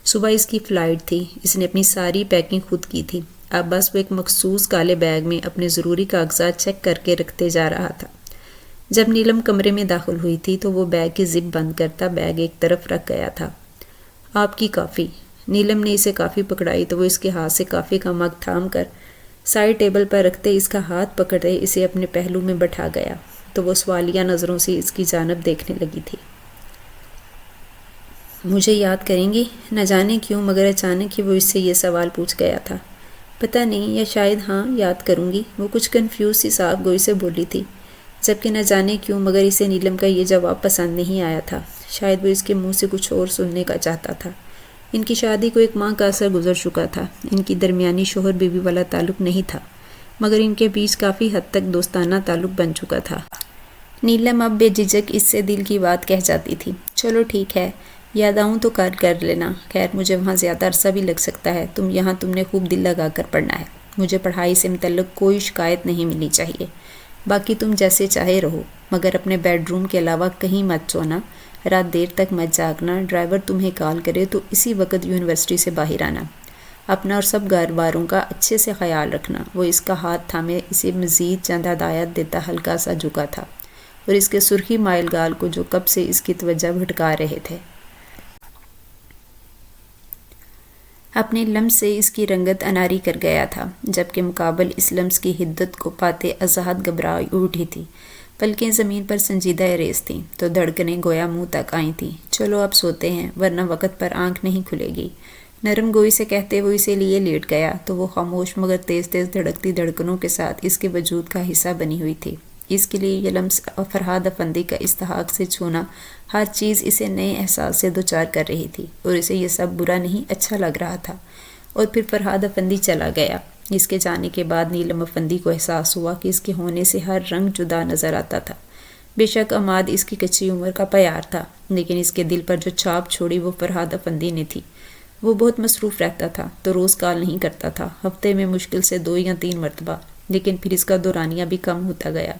صبح اس کی فلائٹ تھی. اس نے اپنی ساری پیکنگ خود کی تھی. اب بس وہ ایک مخصوص کالے بیگ میں اپنے ضروری کاغذات چیک کر کے رکھتے جا رہا تھا. جب نیلم کمرے میں داخل ہوئی تھی تو وہ بیگ کی زپ بند کرتا بیگ ایک طرف رکھ گیا تھا. آپ کی کافی. نیلم نے اسے کافی پکڑائی تو وہ اس کے ہاتھ سے کافی کا مگ تھام کر سائڈ ٹیبل پر رکھتے اس کا ہاتھ پکڑے اسے اپنے پہلو میں بٹھا گیا تو وہ سوالیہ نظروں سے اس کی جانب دیکھنے لگی تھی. مجھے یاد کریں گی؟ نہ جانے کیوں مگر اچانک ہی وہ اس سے یہ سوال پوچھ گیا تھا. پتہ نہیں، یا شاید ہاں یاد کروں گی. وہ کچھ کنفیوز سی صاف گوئی سے بولی تھی، جبکہ نہ جانے کیوں مگر اسے نیلم کا یہ جواب پسند نہیں آیا تھا. شاید وہ اس کے منہ سے کچھ اور سننے کا چاہتا تھا. ان کی شادی کو 1 ماہ کا عرصہ گزر چکا تھا. ان کی درمیانی شوہر بیوی والا تعلق نہیں تھا مگر ان کے بیچ کافی حد تک دوستانہ تعلق بن چکا تھا. نیلم اب بے جھجک اس سے دل کی بات کہہ جاتی تھی. چلو ٹھیک ہے، یاد آؤں تو کر لینا. خیر مجھے وہاں زیادہ عرصہ بھی لگ سکتا ہے. تم نے خوب دل لگا کر پڑھنا ہے. مجھے پڑھائی سے متعلق کوئی شکایت نہیں ملنی چاہیے. باقی تم جیسے چاہے رہو مگر اپنے بیڈ روم کے علاوہ کہیں مت سونا. رات دیر تک مت جاگنا. ڈرائیور تمہیں کال کرے تو اسی وقت یونیورسٹی سے باہر آنا. اپنا اور سب گھر والوں کا اچھے سے خیال رکھنا. وہ اس کا ہاتھ تھامے اسے مزید چند ہدایات دیتا ہلکا سا جھکا تھا اور اس کے سرخی مائل گال کو جو کب سے اس کی توجہ بھٹکا رہے تھے. اپنے لمس سے اس کی رنگت اناری کر گیا تھا، جبکہ مقابل اس لمس کی حدت کو پاتے ازاحت گھبرا اٹھی تھی. پلکیں زمین پر سنجیدہ ریز تھیں تو دھڑکنیں گویا منہ تک آئی تھیں. چلو اب سوتے ہیں ورنہ وقت پر آنکھ نہیں کھلے گی. نرم گوئی سے کہتے وہ اسے لیے لیٹ گیا تو وہ خاموش مگر تیز تیز دھڑکتی دھڑکنوں کے ساتھ اس کے وجود کا حصہ بنی ہوئی تھی. اس کے لیے یہ لمس فرحاد افندی کا استحقاق سے چھونا ہر چیز اسے نئے احساس سے دوچار کر رہی تھی اور اسے یہ سب برا نہیں اچھا لگ رہا تھا. اور پھر فرحاد افندی چلا گیا. اس کے جانے کے بعد نیلم افندی کو احساس ہوا کہ اس کے ہونے سے ہر رنگ جدا نظر آتا تھا. بے شک عماد اس کی کچی عمر کا پیار تھا، لیکن اس کے دل پر جو چھاپ چھوڑی وہ فرحاد افندی نے تھی. وہ بہت مصروف رہتا تھا تو روز کال نہیں کرتا تھا، ہفتے میں مشکل سے 2 یا 3 مرتبہ، لیکن پھر اس کا دورانیہ بھی کم ہوتا گیا.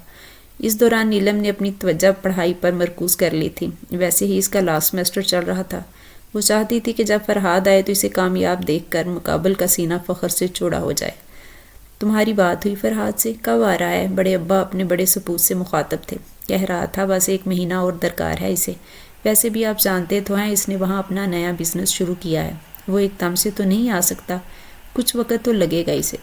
اس دوران نیلم نے اپنی توجہ پڑھائی پر مرکوز کر لی تھی. ویسے ہی اس کا لاسٹ سیمسٹر چل رہا تھا. وہ چاہتی تھی کہ جب فرحاد آئے تو اسے کامیاب دیکھ کر مقابل کا سینہ فخر سے چوڑا ہو جائے. تمہاری بات ہوئی فرحاد سے؟ کب آ رہا ہے؟ بڑے ابا اپنے بڑے سپوت سے مخاطب تھے. کہہ رہا تھا بس 1 مہینہ اور درکار ہے اسے. ویسے بھی آپ جانتے تو ہیں اس نے وہاں اپنا نیا بزنس شروع کیا ہے. وہ ایک دم سے تو نہیں آ سکتا، کچھ وقت تو لگے گا اسے.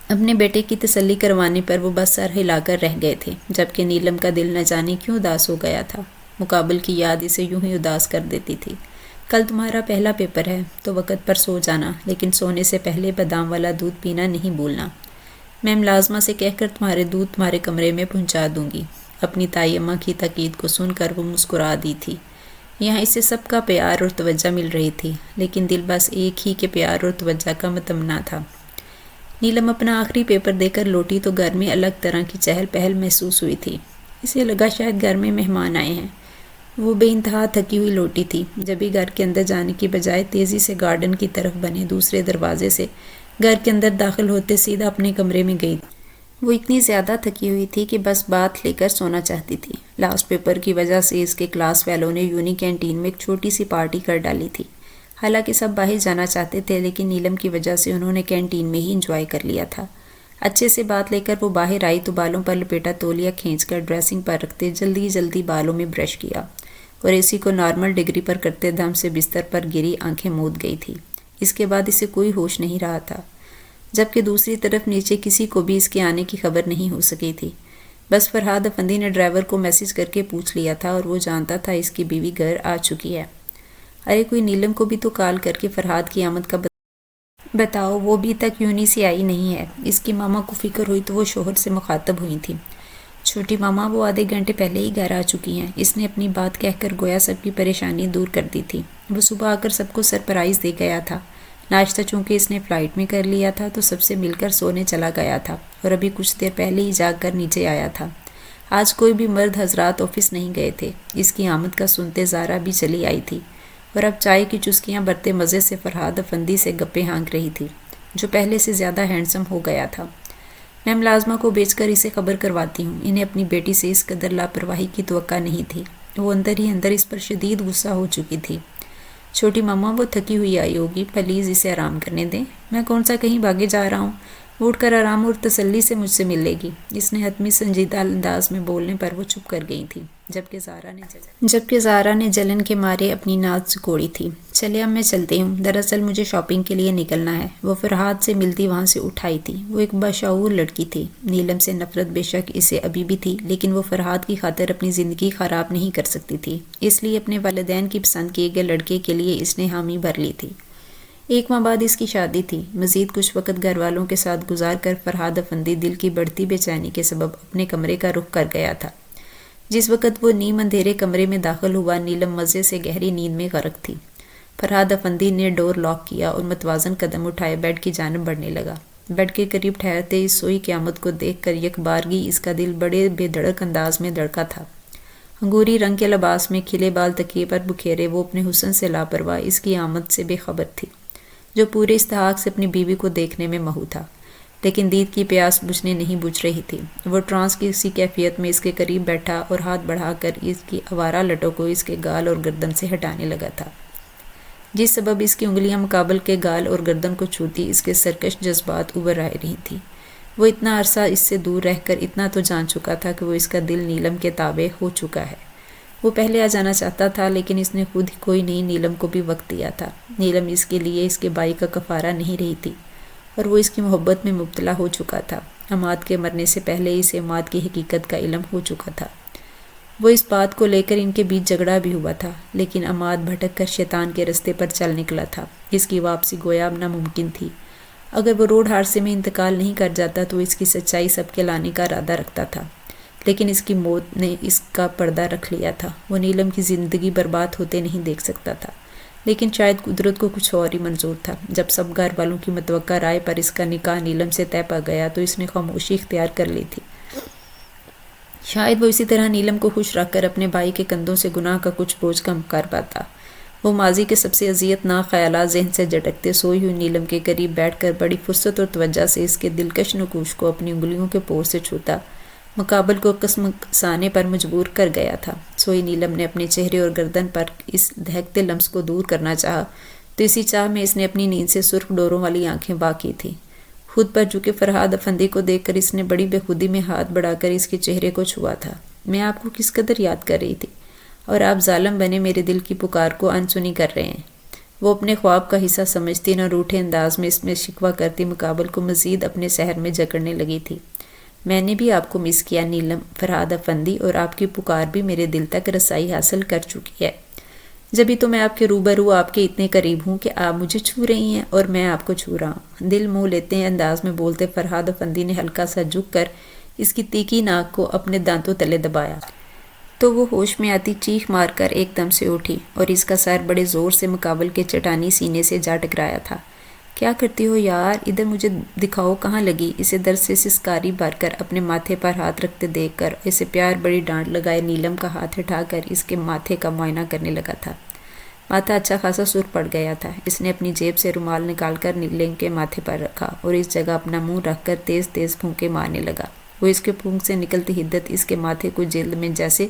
اپنے بیٹے کی تسلی کروانے پر وہ بس سر ہلا کر رہ گئے تھے، جبکہ نیلم کا دل نہ جانے کیوں اداس ہو گیا تھا. مقابل کی یاد اسے یوں ہی اداس کر دیتی تھی. کل تمہارا پہلا پیپر ہے تو وقت پر سو جانا، لیکن سونے سے پہلے بادام والا دودھ پینا نہیں بھولنا. میں ملازمہ سے کہہ کر تمہارے دودھ تمہارے کمرے میں پہنچا دوں گی. اپنی تائی اماں کی تاکید کو سن کر وہ مسکرا دی تھی. یہاں اسے سب کا پیار اور توجہ مل رہی تھی، لیکن دل بس ایک ہی کے پیار اور توجہ کا متمنا تھا. نیلم اپنا آخری پیپر دے کر لوٹی تو گھر میں الگ طرح کی چہل پہل محسوس ہوئی تھی. اسے لگا شاید گھر میں مہمان آئے ہیں. وہ بے انتہا تھکی ہوئی لوٹی تھی جب ہی گھر کے اندر جانے کی بجائے تیزی سے گارڈن کی طرف بنے دوسرے دروازے سے گھر کے اندر داخل ہوتے سیدھا اپنے کمرے میں گئی۔ وہ اتنی زیادہ تھکی ہوئی تھی کہ بس بات لے کر سونا چاہتی تھی۔ لاسٹ پیپر کی وجہ سے اس کے کلاس والوں نے یونی کینٹین میں ایک چھوٹی سی پارٹی کر ڈالی تھی۔ حالانکہ سب باہر جانا چاہتے تھے لیکن نیلم کی وجہ سے انہوں نے کینٹین میں ہی انجوائے کر لیا تھا۔ اچھے سے بات لے کر وہ باہر آئی تو بالوں پر لپیٹا تولیہ کھینچ کر ڈریسنگ پر رکھتے جلدی بالوں میں برش کیا اور اسی کو نارمل ڈگری پر کرتے دم سے بستر پر گری آنکھیں موند گئی تھی۔ اس کے بعد اسے کوئی ہوش نہیں رہا تھا، جبکہ دوسری طرف نیچے کسی کو بھی اس کے آنے کی خبر نہیں ہو سکی تھی۔ بس فرحاد افندی نے ڈرائیور کو میسج کر کے پوچھ لیا تھا اور وہ جانتا تھا اس کی بیوی گھر آ چکی ہے۔ ارے کوئی نیلم کو بھی تو کال کر کے فرحاد کی آمد کا بتاؤ، وہ بھی تک یونی سے آئی نہیں ہے۔ اس کی ماما کو فکر ہوئی تو وہ شوہر سے مخاطب ہوئی تھی۔ چھوٹی ماما وہ آدھے گھنٹے پہلے ہی گھر آ چکی ہیں۔ اس نے اپنی بات کہہ کر گویا سب کی پریشانی دور کر دی تھی۔ وہ صبح آ کر سب کو سرپرائز دے گیا تھا۔ ناشتہ چونکہ اس نے فلائٹ میں کر لیا تھا تو سب سے مل کر سونے چلا گیا تھا اور ابھی کچھ دیر پہلے ہی جاگ کر نیچے آیا تھا۔ آج کوئی بھی مرد حضرات آفس نہیں گئے تھے۔ اس کی آمد کا سنتے زارا بھی چلی آئی تھی اور اب چائے کی چسکیاں برتے مزے سے فرحاد افندی سے گپیں ہانک رہی تھی، جو پہلے سے زیادہ ہینڈسم ہو گیا تھا۔ میں ملازمہ کو بیچ کر اسے خبر کرواتی ہوں۔ انہیں اپنی بیٹی سے اس قدر لاپرواہی کی توقع نہیں تھی۔ وہ اندر ہی اندر اس پر شدید غصہ ہو چکی تھی۔ چھوٹی ماما وہ تھکی ہوئی آئی ہوگی، پلیز اسے آرام کرنے دیں۔ میں کون سا کہیں بھاگے جا رہا ہوں، وہ اٹھ کر آرام اور تسلی سے مجھ سے مل لے گی۔ اس نے حتمی سنجیدہ انداز میں بولنے پر وہ چپ کر گئی تھی، جبکہ زارا نے جلن کے مارے اپنی ناک سکوڑی تھی۔ چلے اب میں چلتی ہوں، دراصل مجھے شاپنگ کے لیے نکلنا ہے۔ وہ فرحاد سے ملتی وہاں سے اٹھائی تھی۔ وہ ایک باشعور لڑکی تھی۔ نیلم سے نفرت بے شک اسے ابھی بھی تھی، لیکن وہ فرحاد کی خاطر اپنی زندگی خراب نہیں کر سکتی تھی، اس لیے اپنے والدین کی پسند کیے گئے لڑکے کے لیے اس نے حامی بھر لی تھی۔ 1 ماہ بعد اس کی شادی تھی۔ مزید کچھ وقت گھر والوں کے ساتھ گزار کر فرحاد افندی دل کی بڑھتی بے چینی کے سبب اپنے کمرے کا رخ کر گیا تھا۔ جس وقت وہ نیم اندھیرے کمرے میں داخل ہوا، نیلم مزے سے گہری نیند میں غرق تھی۔ فرحاد افندی نے ڈور لاک کیا اور متوازن قدم اٹھائے بیڈ کی جانب بڑھنے لگا۔ بیڈ کے قریب ٹھہرتے اس سوئی قیامت کو دیکھ کر یک بارگی اس کا دل بڑے بے دھڑک انداز میں دھڑکا تھا۔ انگوری رنگ کے لباس میں کھلے بال تکیے پر بکھیرے وہ اپنے حسن سے لاپرواہ اس کی آمد سے بے خبر تھی، جو پورے استحقاق سے اپنی بیوی کو دیکھنے میں مہو تھا، لیکن دید کی پیاس بجھنے نہیں بجھ رہی تھی۔ وہ ٹرانس کی اسی کیفیت میں اس کے قریب بیٹھا اور ہاتھ بڑھا کر اس کی آوارہ لٹوں کو اس کے گال اور گردن سے ہٹانے لگا تھا۔ جس سبب اس کی انگلیاں مقابل کے گال اور گردن کو چھوتی اس کے سرکش جذبات ابھر آ رہی تھیں۔ وہ اتنا عرصہ اس سے دور رہ کر اتنا تو جان چکا تھا کہ وہ اس کا دل نیلم کے تابع ہو چکا ہے۔ وہ پہلے آ جانا چاہتا تھا لیکن اس نے خود کوئی نہیں نیلم کو بھی وقت دیا تھا۔ نیلم اس کے لیے اس کے بھائی کا کفارہ نہیں رہی تھی اور وہ اس کی محبت میں مبتلا ہو چکا تھا۔ عماد کے مرنے سے پہلے اسے عماد کی حقیقت کا علم ہو چکا تھا۔ وہ اس بات کو لے کر ان کے بیچ جھگڑا بھی ہوا تھا، لیکن عماد بھٹک کر شیطان کے رستے پر چل نکلا تھا۔ اس کی واپسی گویا اب ناممکن تھی۔ اگر وہ روڈ حادثے میں انتقال نہیں کر جاتا تو اس کی سچائی سب کے لانے کا ارادہ رکھتا تھا، لیکن اس کی موت نے اس کا پردہ رکھ لیا تھا۔ وہ نیلم کی زندگی برباد ہوتے نہیں دیکھ سکتا تھا، لیکن شاید قدرت کو کچھ اور ہی منظور تھا۔ جب سب گھر والوں کی متوقع رائے پر اس کا نکاح نیلم سے طے پا گیا تو اس نے خاموشی اختیار کر لی تھی۔ شاید وہ اسی طرح نیلم کو خوش رکھ کر اپنے بھائی کے کندھوں سے گناہ کا کچھ بوجھ کم کر پاتا۔ وہ ماضی کے سب سے اذیت ناک خیالات ذہن سے جھٹکتے سوئی ہوئی نیلم کے قریب بیٹھ کر بڑی فرصت اور توجہ سے اس کے دلکش نقوش کو اپنی انگلیوں کے پور سے چھوتا، مقابل کو قسم کسانے پر مجبور کر گیا تھا۔ سوئی نیلم نے اپنے چہرے اور گردن پر اس دہکتے لمس کو دور کرنا چاہا تو اسی چاہ میں اس نے اپنی نیند سے سرخ ڈوروں والی آنکھیں واقع تھیں۔ خود پر جھکے فرحاد افندی کو دیکھ کر اس نے بڑی بے خودی میں ہاتھ بڑھا کر اس کے چہرے کو چھوا تھا۔ میں آپ کو کس قدر یاد کر رہی تھی اور آپ ظالم بنے میرے دل کی پکار کو انسنی کر رہے ہیں۔ وہ اپنے خواب کا حصہ سمجھتی نہ روٹھے انداز میں اس میں شکوہ کرتی مقابل کو مزید اپنے سحر میں جکڑنے لگی تھی۔ میں نے بھی آپ کو مس کیا نیلم فرحاد افندی، اور آپ کی پکار بھی میرے دل تک رسائی حاصل کر چکی ہے۔ جبھی تو میں آپ کے روبرو آپ کے اتنے قریب ہوں کہ آپ مجھے چھو رہی ہیں اور میں آپ کو چھو رہا ہوں۔ دل منہ لیتے ہیں انداز میں بولتے فرحاد افندی نے ہلکا سا جھک کر اس کی تیکھی ناک کو اپنے دانتوں تلے دبایا تو وہ ہوش میں آتی چیخ مار کر ایک دم سے اٹھی اور اس کا سر بڑے زور سے مقابل کے چٹانی سینے سے جا ٹکرایا تھا۔ کیا کرتی ہو یار، ادھر مجھے دکھاؤ کہاں لگی؟ اسے درد سے سسکاری بھر کر اپنے ماتھے پر ہاتھ رکھتے دیکھ کر اسے پیار بڑی ڈانٹ لگائے نیلم کا ہاتھ اٹھا کر اس کے ماتھے کا معائنہ کرنے لگا تھا۔ ماتھا اچھا خاصا سرخ پڑ گیا تھا۔ اس نے اپنی جیب سے رومال نکال کر نیلم کے ماتھے پر رکھا اور اس جگہ اپنا منہ رکھ کر تیز تیز پھونکے مارنے لگا۔ وہ اس کے پھونک سے نکلتی حدت اس کے ماتھے کو جلد میں جیسے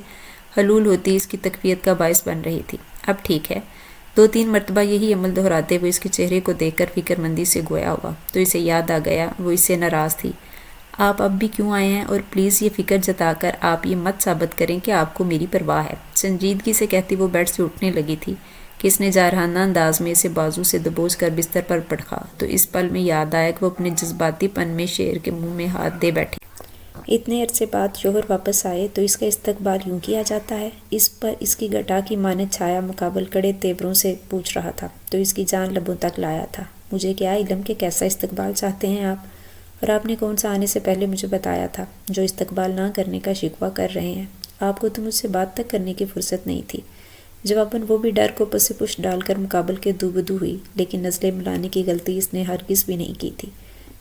حلول ہوتی اس کی تقویت کا باعث بن رہی تھی۔ اب ٹھیک ہے۔ 2-3 مرتبہ یہی عمل دہراتے ہوئے اس کے چہرے کو دیکھ کر فکر مندی سے گویا ہوا تو اسے یاد آ گیا وہ اس سے ناراض تھی۔ آپ اب بھی کیوں آئے ہیں؟ اور پلیز یہ فکر جتا کر آپ یہ مت ثابت کریں کہ آپ کو میری پرواہ ہے۔ سنجیدگی سے کہتی وہ بیڈ سے اٹھنے لگی تھی کہ اس نے جارحانہ انداز میں اسے بازو سے دبوچ کر بستر پر پٹکا تو اس پل میں یاد آیا کہ وہ اپنے جذباتی پن میں شیر کے منہ میں ہاتھ دے بیٹھے۔ اتنے عرصے بعد شوہر واپس آئے تو اس کا استقبال یوں کیا جاتا ہے؟ اس پر اس کی گٹا کی مانند چھایا مقابل کڑے تیوروں سے پوچھ رہا تھا تو اس کی جان لبوں تک لایا تھا۔ مجھے کیا علم کہ کیسا استقبال چاہتے ہیں آپ؟ اور آپ نے کون سا آنے سے پہلے مجھے بتایا تھا جو استقبال نہ کرنے کا شکوہ کر رہے ہیں؟ آپ کو تو مجھ سے بات تک کرنے کی فرصت نہیں تھی۔ جواباً وہ بھی ڈر کو پس پش ڈال کر مقابل کے دو بدو ہوئی، لیکن نزلیں ملانے کی غلطی اس نے ہرگز بھی نہیں کی تھی۔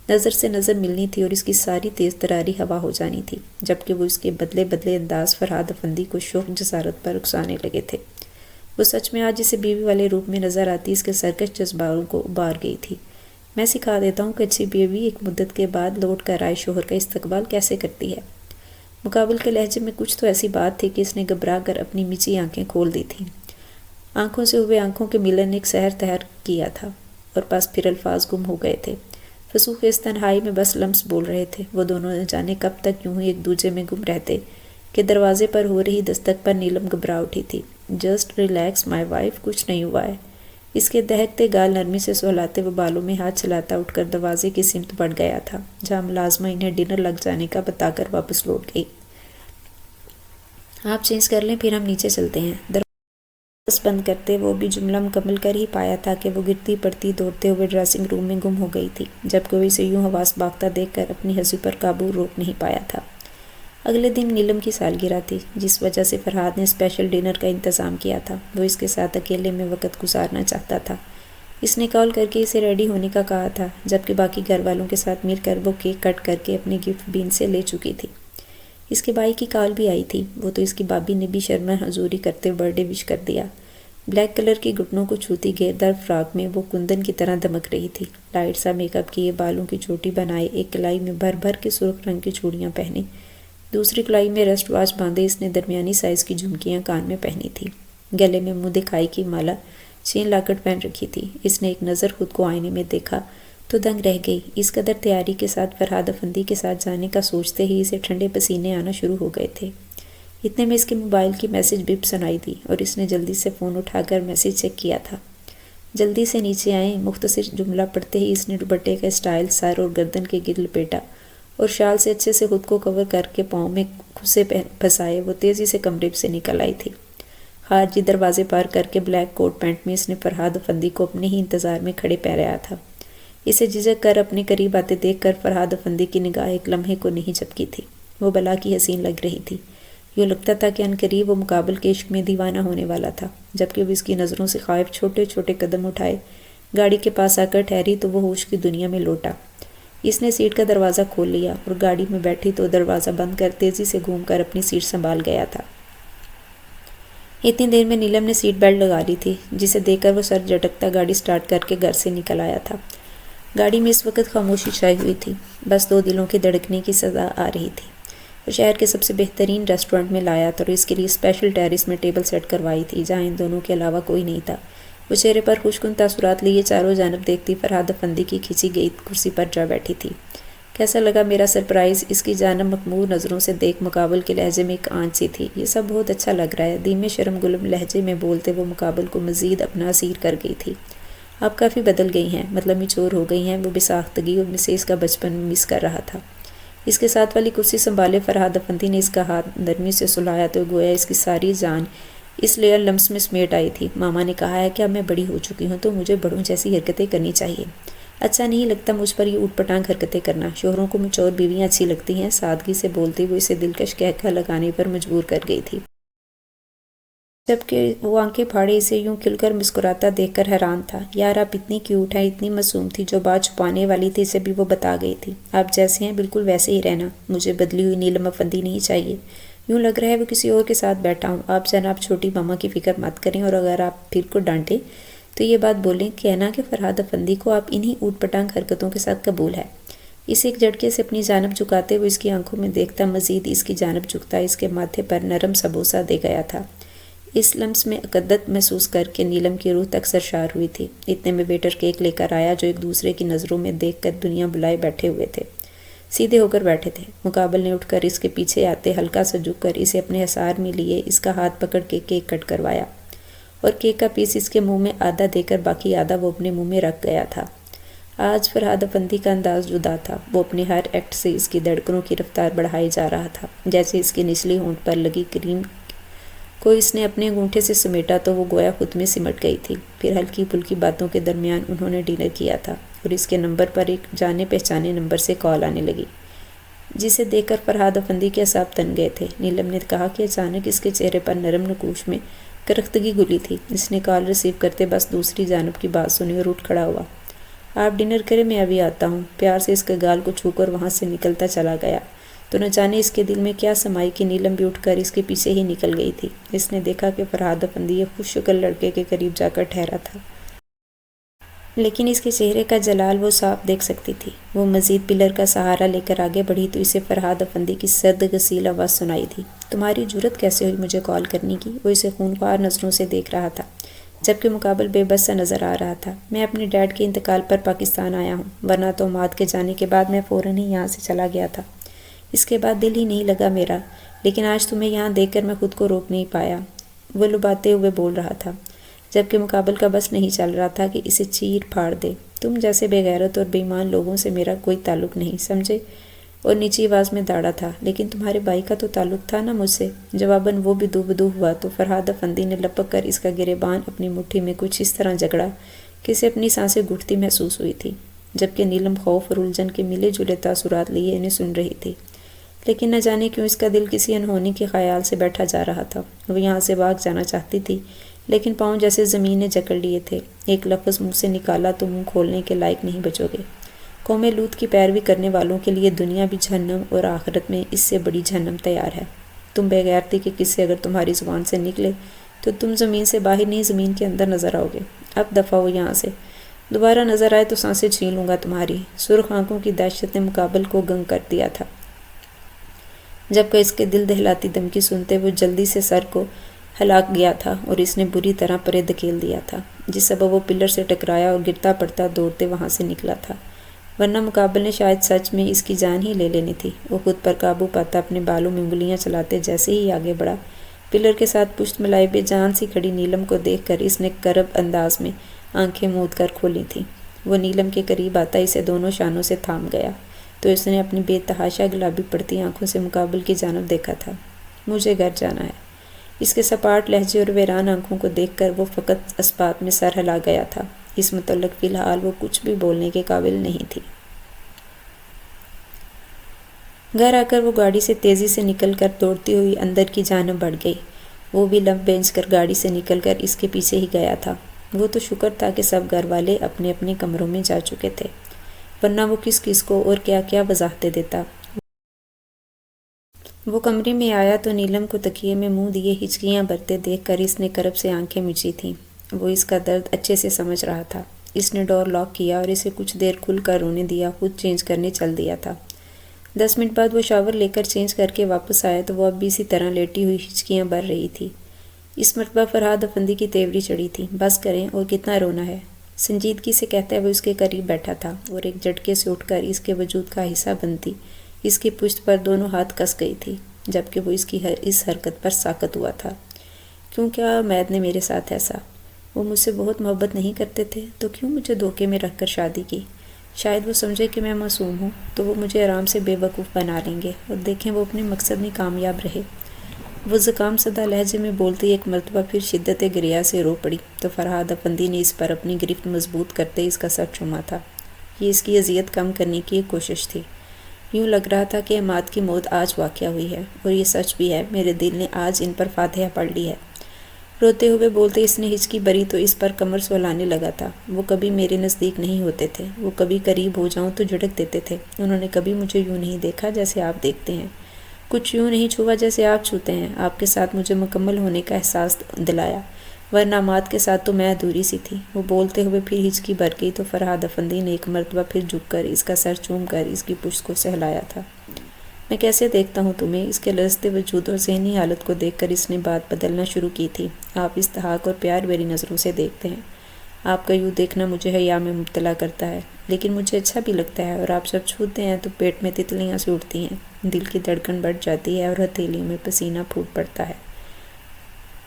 نظر سے نظر ملنی تھی اور اس کی ساری تیز تراری ہوا ہو جانی تھی، جبکہ وہ اس کے بدلے بدلے انداز فرہاد افندی کو شوق جسارت پر اکسانے لگے تھے۔ وہ سچ میں آج اسے بیوی والے روپ میں نظر آتی اس کے سرکش جذباتوں کو ابار گئی تھی۔ میں سکھا دیتا ہوں کہ اچھی بیوی ایک مدت کے بعد لوٹ کر آئے شوہر کا استقبال کیسے کرتی ہے۔ مقابل کے لہجے میں کچھ تو ایسی بات تھی کہ اس نے گھبرا کر اپنی میچی آنکھیں کھول دی تھیں۔ آنکھوں سے ہوئے آنکھوں کے ملن نے ایک سحر تہر کیا تھا اور پاس پھر الفاظ گم ہو گئے تھے۔ فسوخ اس تنہائی میں بس لمس بول رہے تھے۔ وہ دونوں نہ جانے کب تک یوں ہی ایک دوسرے میں گم رہتے کہ دروازے پر ہو رہی دستک پر نیلم گھبرا اٹھی تھی۔ جسٹ ریلیکس مائی وائف، کچھ نہیں ہوا ہے۔ اس کے دہکتے گال نرمی سے سہلاتے وہ بالوں میں ہاتھ چلاتا اٹھ کر دروازے کی سمت بڑھ گیا تھا جہاں ملازمہ انہیں ڈنر لگ جانے کا بتا کر واپس لوٹ گئی۔ آپ چینج کر لیں پھر ہم نیچے چلتے ہیں۔ دروازہ بند کرتے وہ بھی جملہ مکمل کر ہی پایا تھا کہ وہ گرتی پڑتی دوڑتے ہوئے ڈریسنگ روم میں گم ہو گئی تھی، جبکہ وہ اسے یوں حواس باختہ دیکھ کر اپنی ہنسی پر قابو روک نہیں پایا تھا۔ اگلے دن نیلم کی سالگرہ تھی، جس وجہ سے فرحاد نے اسپیشل ڈنر کا انتظام کیا تھا۔ وہ اس کے ساتھ اکیلے میں وقت گزارنا چاہتا تھا۔ اس نے کال کر کے اسے ریڈی ہونے کا کہا تھا، جبکہ باقی گھر والوں کے ساتھ مل کر وہ کیک کٹ کر کے اپنی گفٹ بین سے لے چکی تھی۔ اس کے بھائی کی کال بھی آئی تھی۔ وہ تو اس کی بابی نے بھی شرمن حضوری کرتے برتھ ڈے وش کر دیا۔ بلیک کلر کی گھٹنوں کو چھوتی گھیردار فراک میں وہ کندن کی طرح دمک رہی تھی۔ لائٹ سا میک اپ کیے، بالوں کی چوٹی بنائے، ایک کلائی میں بھر بھر کے سرخ رنگ کی چوڑیاں پہنی، دوسری کلائی میں رسٹ واچ باندھے اس نے درمیانی سائز کی جھمکیاں کان میں پہنی تھی، گلے میں منہ دکھائی کی مالا چین لاکٹ پہن رکھی تھی۔ اس نے ایک نظر خود کو آئینے میں دیکھا تو دنگ رہ گئی۔ اس قدر تیاری کے ساتھ فرحاد افندی کے ساتھ جانے کا سوچتے ہی اسے ٹھنڈے پسینے آنا شروع ہو گئے تھے۔ اتنے میں اس کے موبائل کی میسج بپ سنائی دی اور اس نے جلدی سے فون اٹھا کر میسج چیک کیا تھا۔ جلدی سے نیچے آئیں، مختصر جملہ پڑھتے ہی اس نے دوپٹے کا اسٹائل سر اور گردن کے گرد لپیٹا اور شال سے اچھے سے خود کو کور کر کے پاؤں میں کھسے پھنسائے وہ تیزی سے کمرے سے نکل آئی تھی۔ خارجی دروازے پار کر کے بلیک کوٹ پینٹ میں اس نے فرحاد افندی کو اپنے ہی انتظار میں کھڑے پایا تھا۔ اسے جھجک کر اپنے قریب آتے دیکھ کر فرحاد افندی کی نگاہ ایک لمحے کو نہیں جھپکی تھی۔ وہ بلا کی حسین لگ رہی تھی۔ یوں لگتا تھا کہ عنقریب وہ مقابل کے عشق میں دیوانہ ہونے والا تھا۔ جبکہ وہ اس کی نظروں سے خائف چھوٹے چھوٹے قدم اٹھائے گاڑی کے پاس آ کر ٹھہری تو وہ ہوش کی دنیا میں لوٹا۔ اس نے سیٹ کا دروازہ کھول لیا اور گاڑی میں بیٹھی تو دروازہ بند کر تیزی سے گھوم کر اپنی سیٹ سنبھال گیا تھا۔ اتنی دیر میں نیلم نے سیٹ بیلٹ لگا لی تھی، جسے دیکھ کر وہ سر جھٹکتا گاڑی سٹارٹ کر کے گھر سے نکل آیا تھا۔ گاڑی میں اس وقت خاموشی چھائی ہوئی تھی، بس دو دلوں کے دھڑکنے کی صدا آ رہی تھی۔ وہ شہر کے سب سے بہترین ریسٹورنٹ میں لایا تھا اور اس کے لیے اسپیشل ٹیرس میں ٹیبل سیٹ کروائی تھی جہاں ان دونوں کے علاوہ کوئی نہیں تھا۔ وہ چہرے پر خوشکن تاثرات لیے چاروں جانب دیکھتی فرحاد افندی کی کھینچی گئی کرسی پر جا بیٹھی تھی۔ کیسا لگا میرا سرپرائز؟ اس کی جانب مخمور نظروں سے دیکھ مقابل کے لہجے میں ایک آنچ سی تھی۔ یہ سب بہت اچھا لگ رہا ہے، دھیمے شرم گلم لہجے میں بولتے وہ مقابل کو مزید اپنا اسیر کر گئی تھی۔ آپ کافی بدل گئی ہیں، مطلب میچور ہو گئی ہیں۔ وہ بے ساختگی اور مسز کا بچپن مس کر رہا تھا۔ اس کے ساتھ والی کرسی سنبھالے فرحاد افندی نے اس کا ہاتھ نرمی سے سلایا تو گویا اس کی ساری جان اس لیئر لمس میں سمیٹ آئی تھی۔ ماما نے کہا ہے کہ اب میں بڑی ہو چکی ہوں تو مجھے بڑوں جیسی حرکتیں کرنی چاہیے۔ اچھا نہیں لگتا مجھ پر یہ اوٹ پٹانگ حرکتیں کرنا۔ شوہروں کو میچور بیویاں اچھی لگتی ہیں، سادگی سے بولتی وہ اسے دلکش کہکہ لگانے پر مجبور کر گئی تھی۔ جبکہ وہ آنکھیں پھاڑے اسے یوں کھل کر مسکراتا دیکھ کر حیران تھا۔ یار آپ اتنی کیوٹ ہیں، اتنی معصوم تھی، جو بات چھپانے والی تھی اسے بھی وہ بتا گئی تھی۔ آپ جیسے ہیں بالکل ویسے ہی رہنا، مجھے بدلی ہوئی نیلم افندی نہیں چاہیے۔ یوں لگ رہا ہے وہ کسی اور کے ساتھ بیٹھا ہوں۔ آپ جناب چھوٹی ماما کی فکر مت کریں، اور اگر آپ پھر کو ڈانٹیں تو یہ بات بولیں، کہنا کہ فرحاد افندی کو آپ انہی اوٹ پٹانگ حرکتوں کے ساتھ قبول ہے۔ اسے ایک جھٹکے سے اپنی جانب جھکاتے ہوئے اس کی آنکھوں میں دیکھتا مزید اس کی جانب جھکتا اس کے ماتھے پر نرم سا بوسہ دے گیا تھا۔ اس لمس میں عقدت محسوس کر کے نیلم کی روح تک سرشار ہوئی تھی۔ اتنے میں ویٹر کیک لے کر آیا، جو ایک دوسرے کی نظروں میں دیکھ کر دنیا بلائے بیٹھے ہوئے تھے، سیدھے ہو کر بیٹھے تھے۔ مقابل نے اٹھ کر اس کے پیچھے آتے ہلکا سا جھک کر اسے اپنے حصار میں لیے اس کا ہاتھ پکڑ کے کیک کٹ کروایا، اور کیک کا پیس اس کے منہ میں آدھا دے کر باقی آدھا وہ اپنے منہ میں رکھ گیا تھا۔ آج فرحاد افندی کا انداز جدا تھا۔ وہ اپنے ہر ایکٹ سے اس کی دھڑکنوں کی رفتار بڑھائی جا رہا تھا۔ جیسے اس کی نچلی ہونٹ پر لگی کریم کو اس نے اپنے انگوٹھے سے سمیٹا تو وہ گویا خود میں سمٹ گئی تھی۔ پھر ہلکی پھلکی باتوں کے درمیان انہوں نے ڈنر کیا تھا، اور اس کے نمبر پر ایک جانے پہچانے نمبر سے کال آنے لگی، جسے دیکھ کر فرحاد افندی کے اعصاب تن گئے تھے۔ نیلم نے کہا کہ اچانک اس کے چہرے پر نرم نقوش میں کرختگی گھلی تھی۔ اس نے کال ریسیو کرتے بس دوسری جانب کی بات سنی اور اٹھ کھڑا ہوا۔ آپ ڈنر کریں، میں ابھی آتا ہوں۔ پیار سے اس کے گال کو چھو کر وہاں سے نکلتا چلا گیا، تو نہ جانے اس کے دل میں کیا سمائی کہ نیلم بھی اٹھ کر اس کے پیچھے ہی نکل گئی تھی۔ اس نے دیکھا کہ فرحاد افندی ایک خوش شکل لڑکے کے قریب جا کر ٹھہرا تھا، لیکن اس کے چہرے کا جلال وہ صاف دیکھ سکتی تھی۔ وہ مزید پلر کا سہارا لے کر آگے بڑھی تو اسے فرحاد افندی کی سرد غسیل آواز سنائی دی۔ تمہاری جرأت کیسے ہوئی مجھے کال کرنے کی؟ وہ اسے خونخوار نظروں سے دیکھ رہا تھا، جبکہ مقابل بے بس سا نظر آ رہا تھا۔ میں اپنے ڈیڈ کے انتقال پر پاکستان آیا ہوں، ورنہ تو مات کے جانے کے بعد میں فوراً ہی یہاں سے چلا گیا تھا۔ اس کے بعد دل ہی نہیں لگا میرا، لیکن آج تمہیں یہاں دیکھ کر میں خود کو روک نہیں پایا۔ وہ لباتے ہوئے بول رہا تھا، جبکہ مقابل کا بس نہیں چل رہا تھا کہ اسے چیر پھاڑ دے۔ تم جیسے بے غیرت اور بے ایمان لوگوں سے میرا کوئی تعلق نہیں، سمجھے؟ اور نیچی آواز میں داڑا تھا، لیکن تمہارے بھائی کا تو تعلق تھا نا مجھ سے۔ جواباً وہ بھی دو بدو ہوا تو فرحاد افندی نے لپک کر اس کا گریبان اپنی مٹھی میں کچھ اس طرح جکڑا کہ اسے اپنی سانسیں گھٹتی محسوس ہوئی تھی، جبکہ نیلم خوف اور الجھن کے ملے جلے تاثرات لیے انہیں سن رہی تھی۔ لیکن نہ جانے کیوں اس کا دل کسی انہونی کے خیال سے بیٹھا جا رہا تھا۔ وہ یہاں سے بھاگ جانا چاہتی تھی، لیکن پاؤں جیسے زمین نے جکڑ لیے تھے۔ ایک لفظ منہ سے نکالا تو منہ کھولنے کے لائق نہیں بچو گے۔ قوم لوط کی پیروی کرنے والوں کے لیے دنیا بھی جہنم، اور آخرت میں اس سے بڑی جہنم تیار ہے۔ تم بے غیرتی کے قصے اگر تمہاری زبان سے نکلے تو تم زمین سے باہر نہیں، زمین کے اندر نظر آؤ گے۔ اب دفع ہو یہاں سے، دوبارہ نظر آئے تو سانسیں چھین لوں گا تمہاری۔ سرخ آنکھوں کی دہشت نے مقابل کو گنگ کر دیا تھا، جبکہ اس کے دل دہلاتی دھمکی سنتے وہ جلدی سے سر کو ہلاک گیا تھا، اور اس نے بری طرح پرے دھکیل دیا تھا، جس سبب وہ پلر سے ٹکرایا اور گرتا پڑتا دوڑتے وہاں سے نکلا تھا، ورنہ مقابل نے شاید سچ میں اس کی جان ہی لے لینی تھی۔ وہ خود پر قابو پاتا اپنے بالوں میں انگلیاں چلاتے جیسے ہی آگے بڑھا، پلر کے ساتھ پشت ملائے بے جان سی کھڑی نیلم کو دیکھ کر اس نے کرب انداز میں آنکھیں موند کر کھولی تھیں۔ وہ نیلم کے قریب آتا اسے دونوں شانوں سے تھام گیا تو اس نے اپنی بے تحاشا گلابی پڑتی آنکھوں سے مقابل کی جانب دیکھا تھا۔ مجھے گھر جانا ہے۔ اس کے سپاٹ لہجے اور ویران آنکھوں کو دیکھ کر وہ فقط اسبات میں سر ہلا گیا تھا۔ اس متعلق فی الحال وہ کچھ بھی بولنے کے قابل نہیں تھی۔ گھر آ کر وہ گاڑی سے تیزی سے نکل کر دوڑتی ہوئی اندر کی جانب بڑھ گئی۔ وہ بھی لب بینچ کر گاڑی سے نکل کر اس کے پیچھے ہی گیا تھا۔ وہ تو شکر تھا کہ سب گھر والے اپنے اپنے کمروں میں جا چکے تھے، ورنہ وہ کس کس کو اور کیا کیا وضاحتیں دیتا۔ وہ کمرے میں آیا تو نیلم کو تکیے میں منہ دیے ہچکیاں بھرتے دیکھ کر اس نے کرب سے آنکھیں مچی تھیں۔ وہ اس کا درد اچھے سے سمجھ رہا تھا۔ اس نے ڈور لاک کیا اور اسے کچھ دیر کھل کر رونے دیا، خود چینج کرنے چل دیا تھا۔ 10 منٹ بعد وہ شاور لے کر چینج کر کے واپس آیا تو وہ اب بھی اسی طرح لیٹی ہوئی ہچکیاں بھر رہی تھی۔ اس مرتبہ فرحاد افندی کی تیوری چڑھی تھی۔ بس کریں، اور کتنا رونا ہے؟ سنجیدگی سے کہتا ہے وہ اس کے قریب بیٹھا تھا، اور ایک جھٹکے سے اٹھ کر اس کے وجود کا حصہ بنتی اس کی پشت پر دونوں ہاتھ کس گئی تھی، جبکہ وہ اس کی اس حرکت پر ساکت ہوا تھا۔ کیوں کیا امید نے میرے ساتھ ایسا؟ وہ مجھ سے بہت محبت نہیں کرتے تھے تو کیوں مجھے دھوکے میں رکھ کر شادی کی؟ شاید وہ سمجھے کہ میں معصوم ہوں تو وہ مجھے آرام سے بے وقوف بنا لیں گے، اور دیکھیں وہ اپنے مقصد میں کامیاب رہے۔ وہ زکام زدہ لہجے میں بولتی ایک مرتبہ پھر شدت گریہ سے رو پڑی تو فرحاد افندی نے اس پر اپنی گرفت مضبوط کرتے اس کا سر چوما تھا۔ یہ اس کی اذیت کم کرنے کی ایک کوشش تھی۔ یوں لگ رہا تھا کہ عماد کی موت آج واقع ہوئی ہے، اور یہ سچ بھی ہے، میرے دل نے آج ان پر فاتحہ پڑھ لی ہے۔ روتے ہوئے بولتے اس نے ہچکی بری تو اس پر کمر سہلانے لگا تھا۔ وہ کبھی میرے نزدیک نہیں ہوتے تھے، وہ کبھی قریب ہو جاؤں تو جھٹک دیتے تھے۔ انہوں نے کبھی مجھے یوں نہیں دیکھا جیسے آپ دیکھتے ہیں، کچھ یوں نہیں چھوا جیسے آپ چھوتے ہیں۔ آپ کے ساتھ مجھے مکمل ہونے کا احساس دلایا، ورنہ مات کے ساتھ تو میں ادھوری سی تھی۔ وہ بولتے ہوئے پھر ہچکی بھر گئی تو فرہاد افندی نے ایک مرتبہ پھر جھک کر اس کا سر چوم کر اس کی پشت کو سہلایا تھا۔ میں کیسے دیکھتا ہوں تمہیں؟ اس کے لرزتے وجود اور ذہنی حالت کو دیکھ کر اس نے بات بدلنا شروع کی تھی۔ آپ استحقاق اور پیار بھری نظروں سے دیکھتے ہیں۔ آپ کا یوں دیکھنا مجھے حیا میں مبتلا کرتا ہے، لیکن مجھے اچھا بھی لگتا ہے، اور آپ جب چھوتے ہیں تو پیٹ میں تتلیاں سی اٹھتی ہیں، دل کی دھڑکن بڑھ جاتی ہے اور ہتھیلیوں میں پسینہ پھوٹ پڑتا ہے۔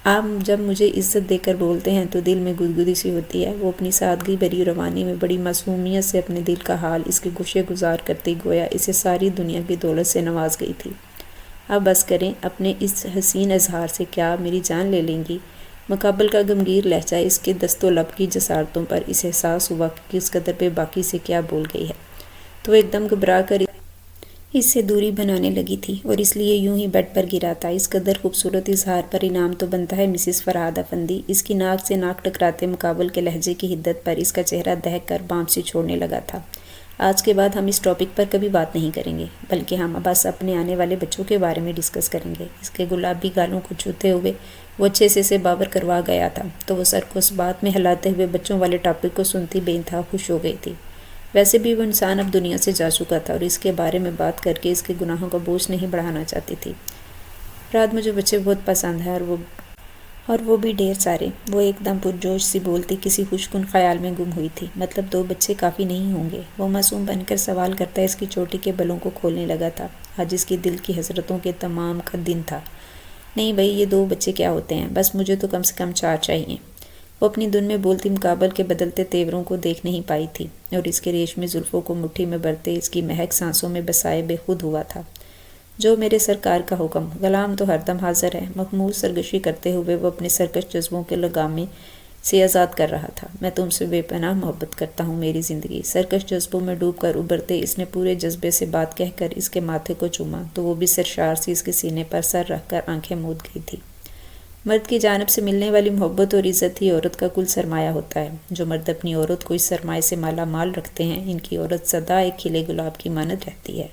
آپ جب مجھے عزت دے کر بولتے ہیں تو دل میں گدگدی سی ہوتی ہے۔ وہ اپنی سادگی بھری روانی میں بڑی معصومیت سے اپنے دل کا حال اس کے گوشے گزار کرتی گویا اسے ساری دنیا کی دولت سے نواز گئی تھی۔ اب بس کریں، اپنے اس حسین اظہار سے کیا آپ میری جان لے لیں گی؟ مقابل کا غمگیر لہجہ اس کے دست و لب کی جسارتوں پر اس احساس ہوا کہ کس قدر بے باکی سے کیا بول گئی ہے، تو ایک دم گھبرا کر اس سے دوری بنانے لگی تھی، اور اس لیے یوں ہی بیڈ پر گرا تھا۔ اس قدر خوبصورت اظہار پر انعام تو بنتا ہے مسز فرہاد افندی۔ اس کی ناک سے ناک ٹکراتے مقابل کے لہجے کی حدت پر اس کا چہرہ دہک کر بانپ سی چھوڑنے لگا تھا۔ آج کے بعد ہم اس ٹاپک پر کبھی بات نہیں کریں گے، بلکہ ہم بس اپنے آنے والے بچوں کے بارے میں ڈسکس کریں گے۔ اس کے گلابی گالوں کو چھوتے ہوئے وہ اچھے سے اسے باور کروا گیا تھا، تو وہ سر کو اس بات میں ہلاتے ہوئے بچوں والے ٹاپک کو سنتی بے انتہا خوش ہو گئی تھی۔ ویسے بھی وہ انسان اب دنیا سے جا چکا تھا، اور اس کے بارے میں بات کر کے اس کے گناہوں کا بوجھ نہیں بڑھانا چاہتی تھی۔ رات مجھے بچے بہت پسند ہیں، اور وہ بھی ڈھیر سارے۔ وہ ایک دم پرجوش سی بولتی کسی خوشکن خیال میں گم ہوئی تھی۔ مطلب 2 بچے کافی نہیں ہوں گے؟ وہ معصوم بن کر سوال کرتا اس کی چوٹی کے بلوں کو کھولنے لگا تھا۔ آج اس کی دل کی حسرتوں کے تمام کا دن تھا۔ نہیں بھائی، یہ 2 بچے کیا ہوتے ہیں، بس مجھے تو کم سے کم 4 چاہیے۔ وہ اپنی دھن میں بولتی مقابل کے بدلتے تیوروں کو دیکھ نہیں پائی تھی، اور اس کے ریشمی زلفوں کو مٹھی میں بھرتے اس کی مہک سانسوں میں بسائے بے خود ہوا تھا۔ جو میرے سرکار کا حکم، غلام تو ہر دم حاضر ہے۔ مخمور سرگشی کرتے ہوئے وہ اپنے سرکش جذبوں کے لگامے سے آزاد کر رہا تھا۔ میں تم سے بے پناہ محبت کرتا ہوں میری زندگی۔ سرکش جذبوں میں ڈوب کر ابھرتے اس نے پورے جذبے سے بات کہہ کر اس کے ماتھے کو چوما، تو وہ بھی سرشار سی اس کے سینے پر سر رکھ کر آنکھیں موند گئی تھی۔ مرد کی جانب سے ملنے والی محبت اور عزت ہی عورت کا کل سرمایہ ہوتا ہے۔ جو مرد اپنی عورت کو اس سرمایہ سے مالا مال رکھتے ہیں، ان کی عورت سدا ایک کھلے گلاب کی مانند رہتی ہے۔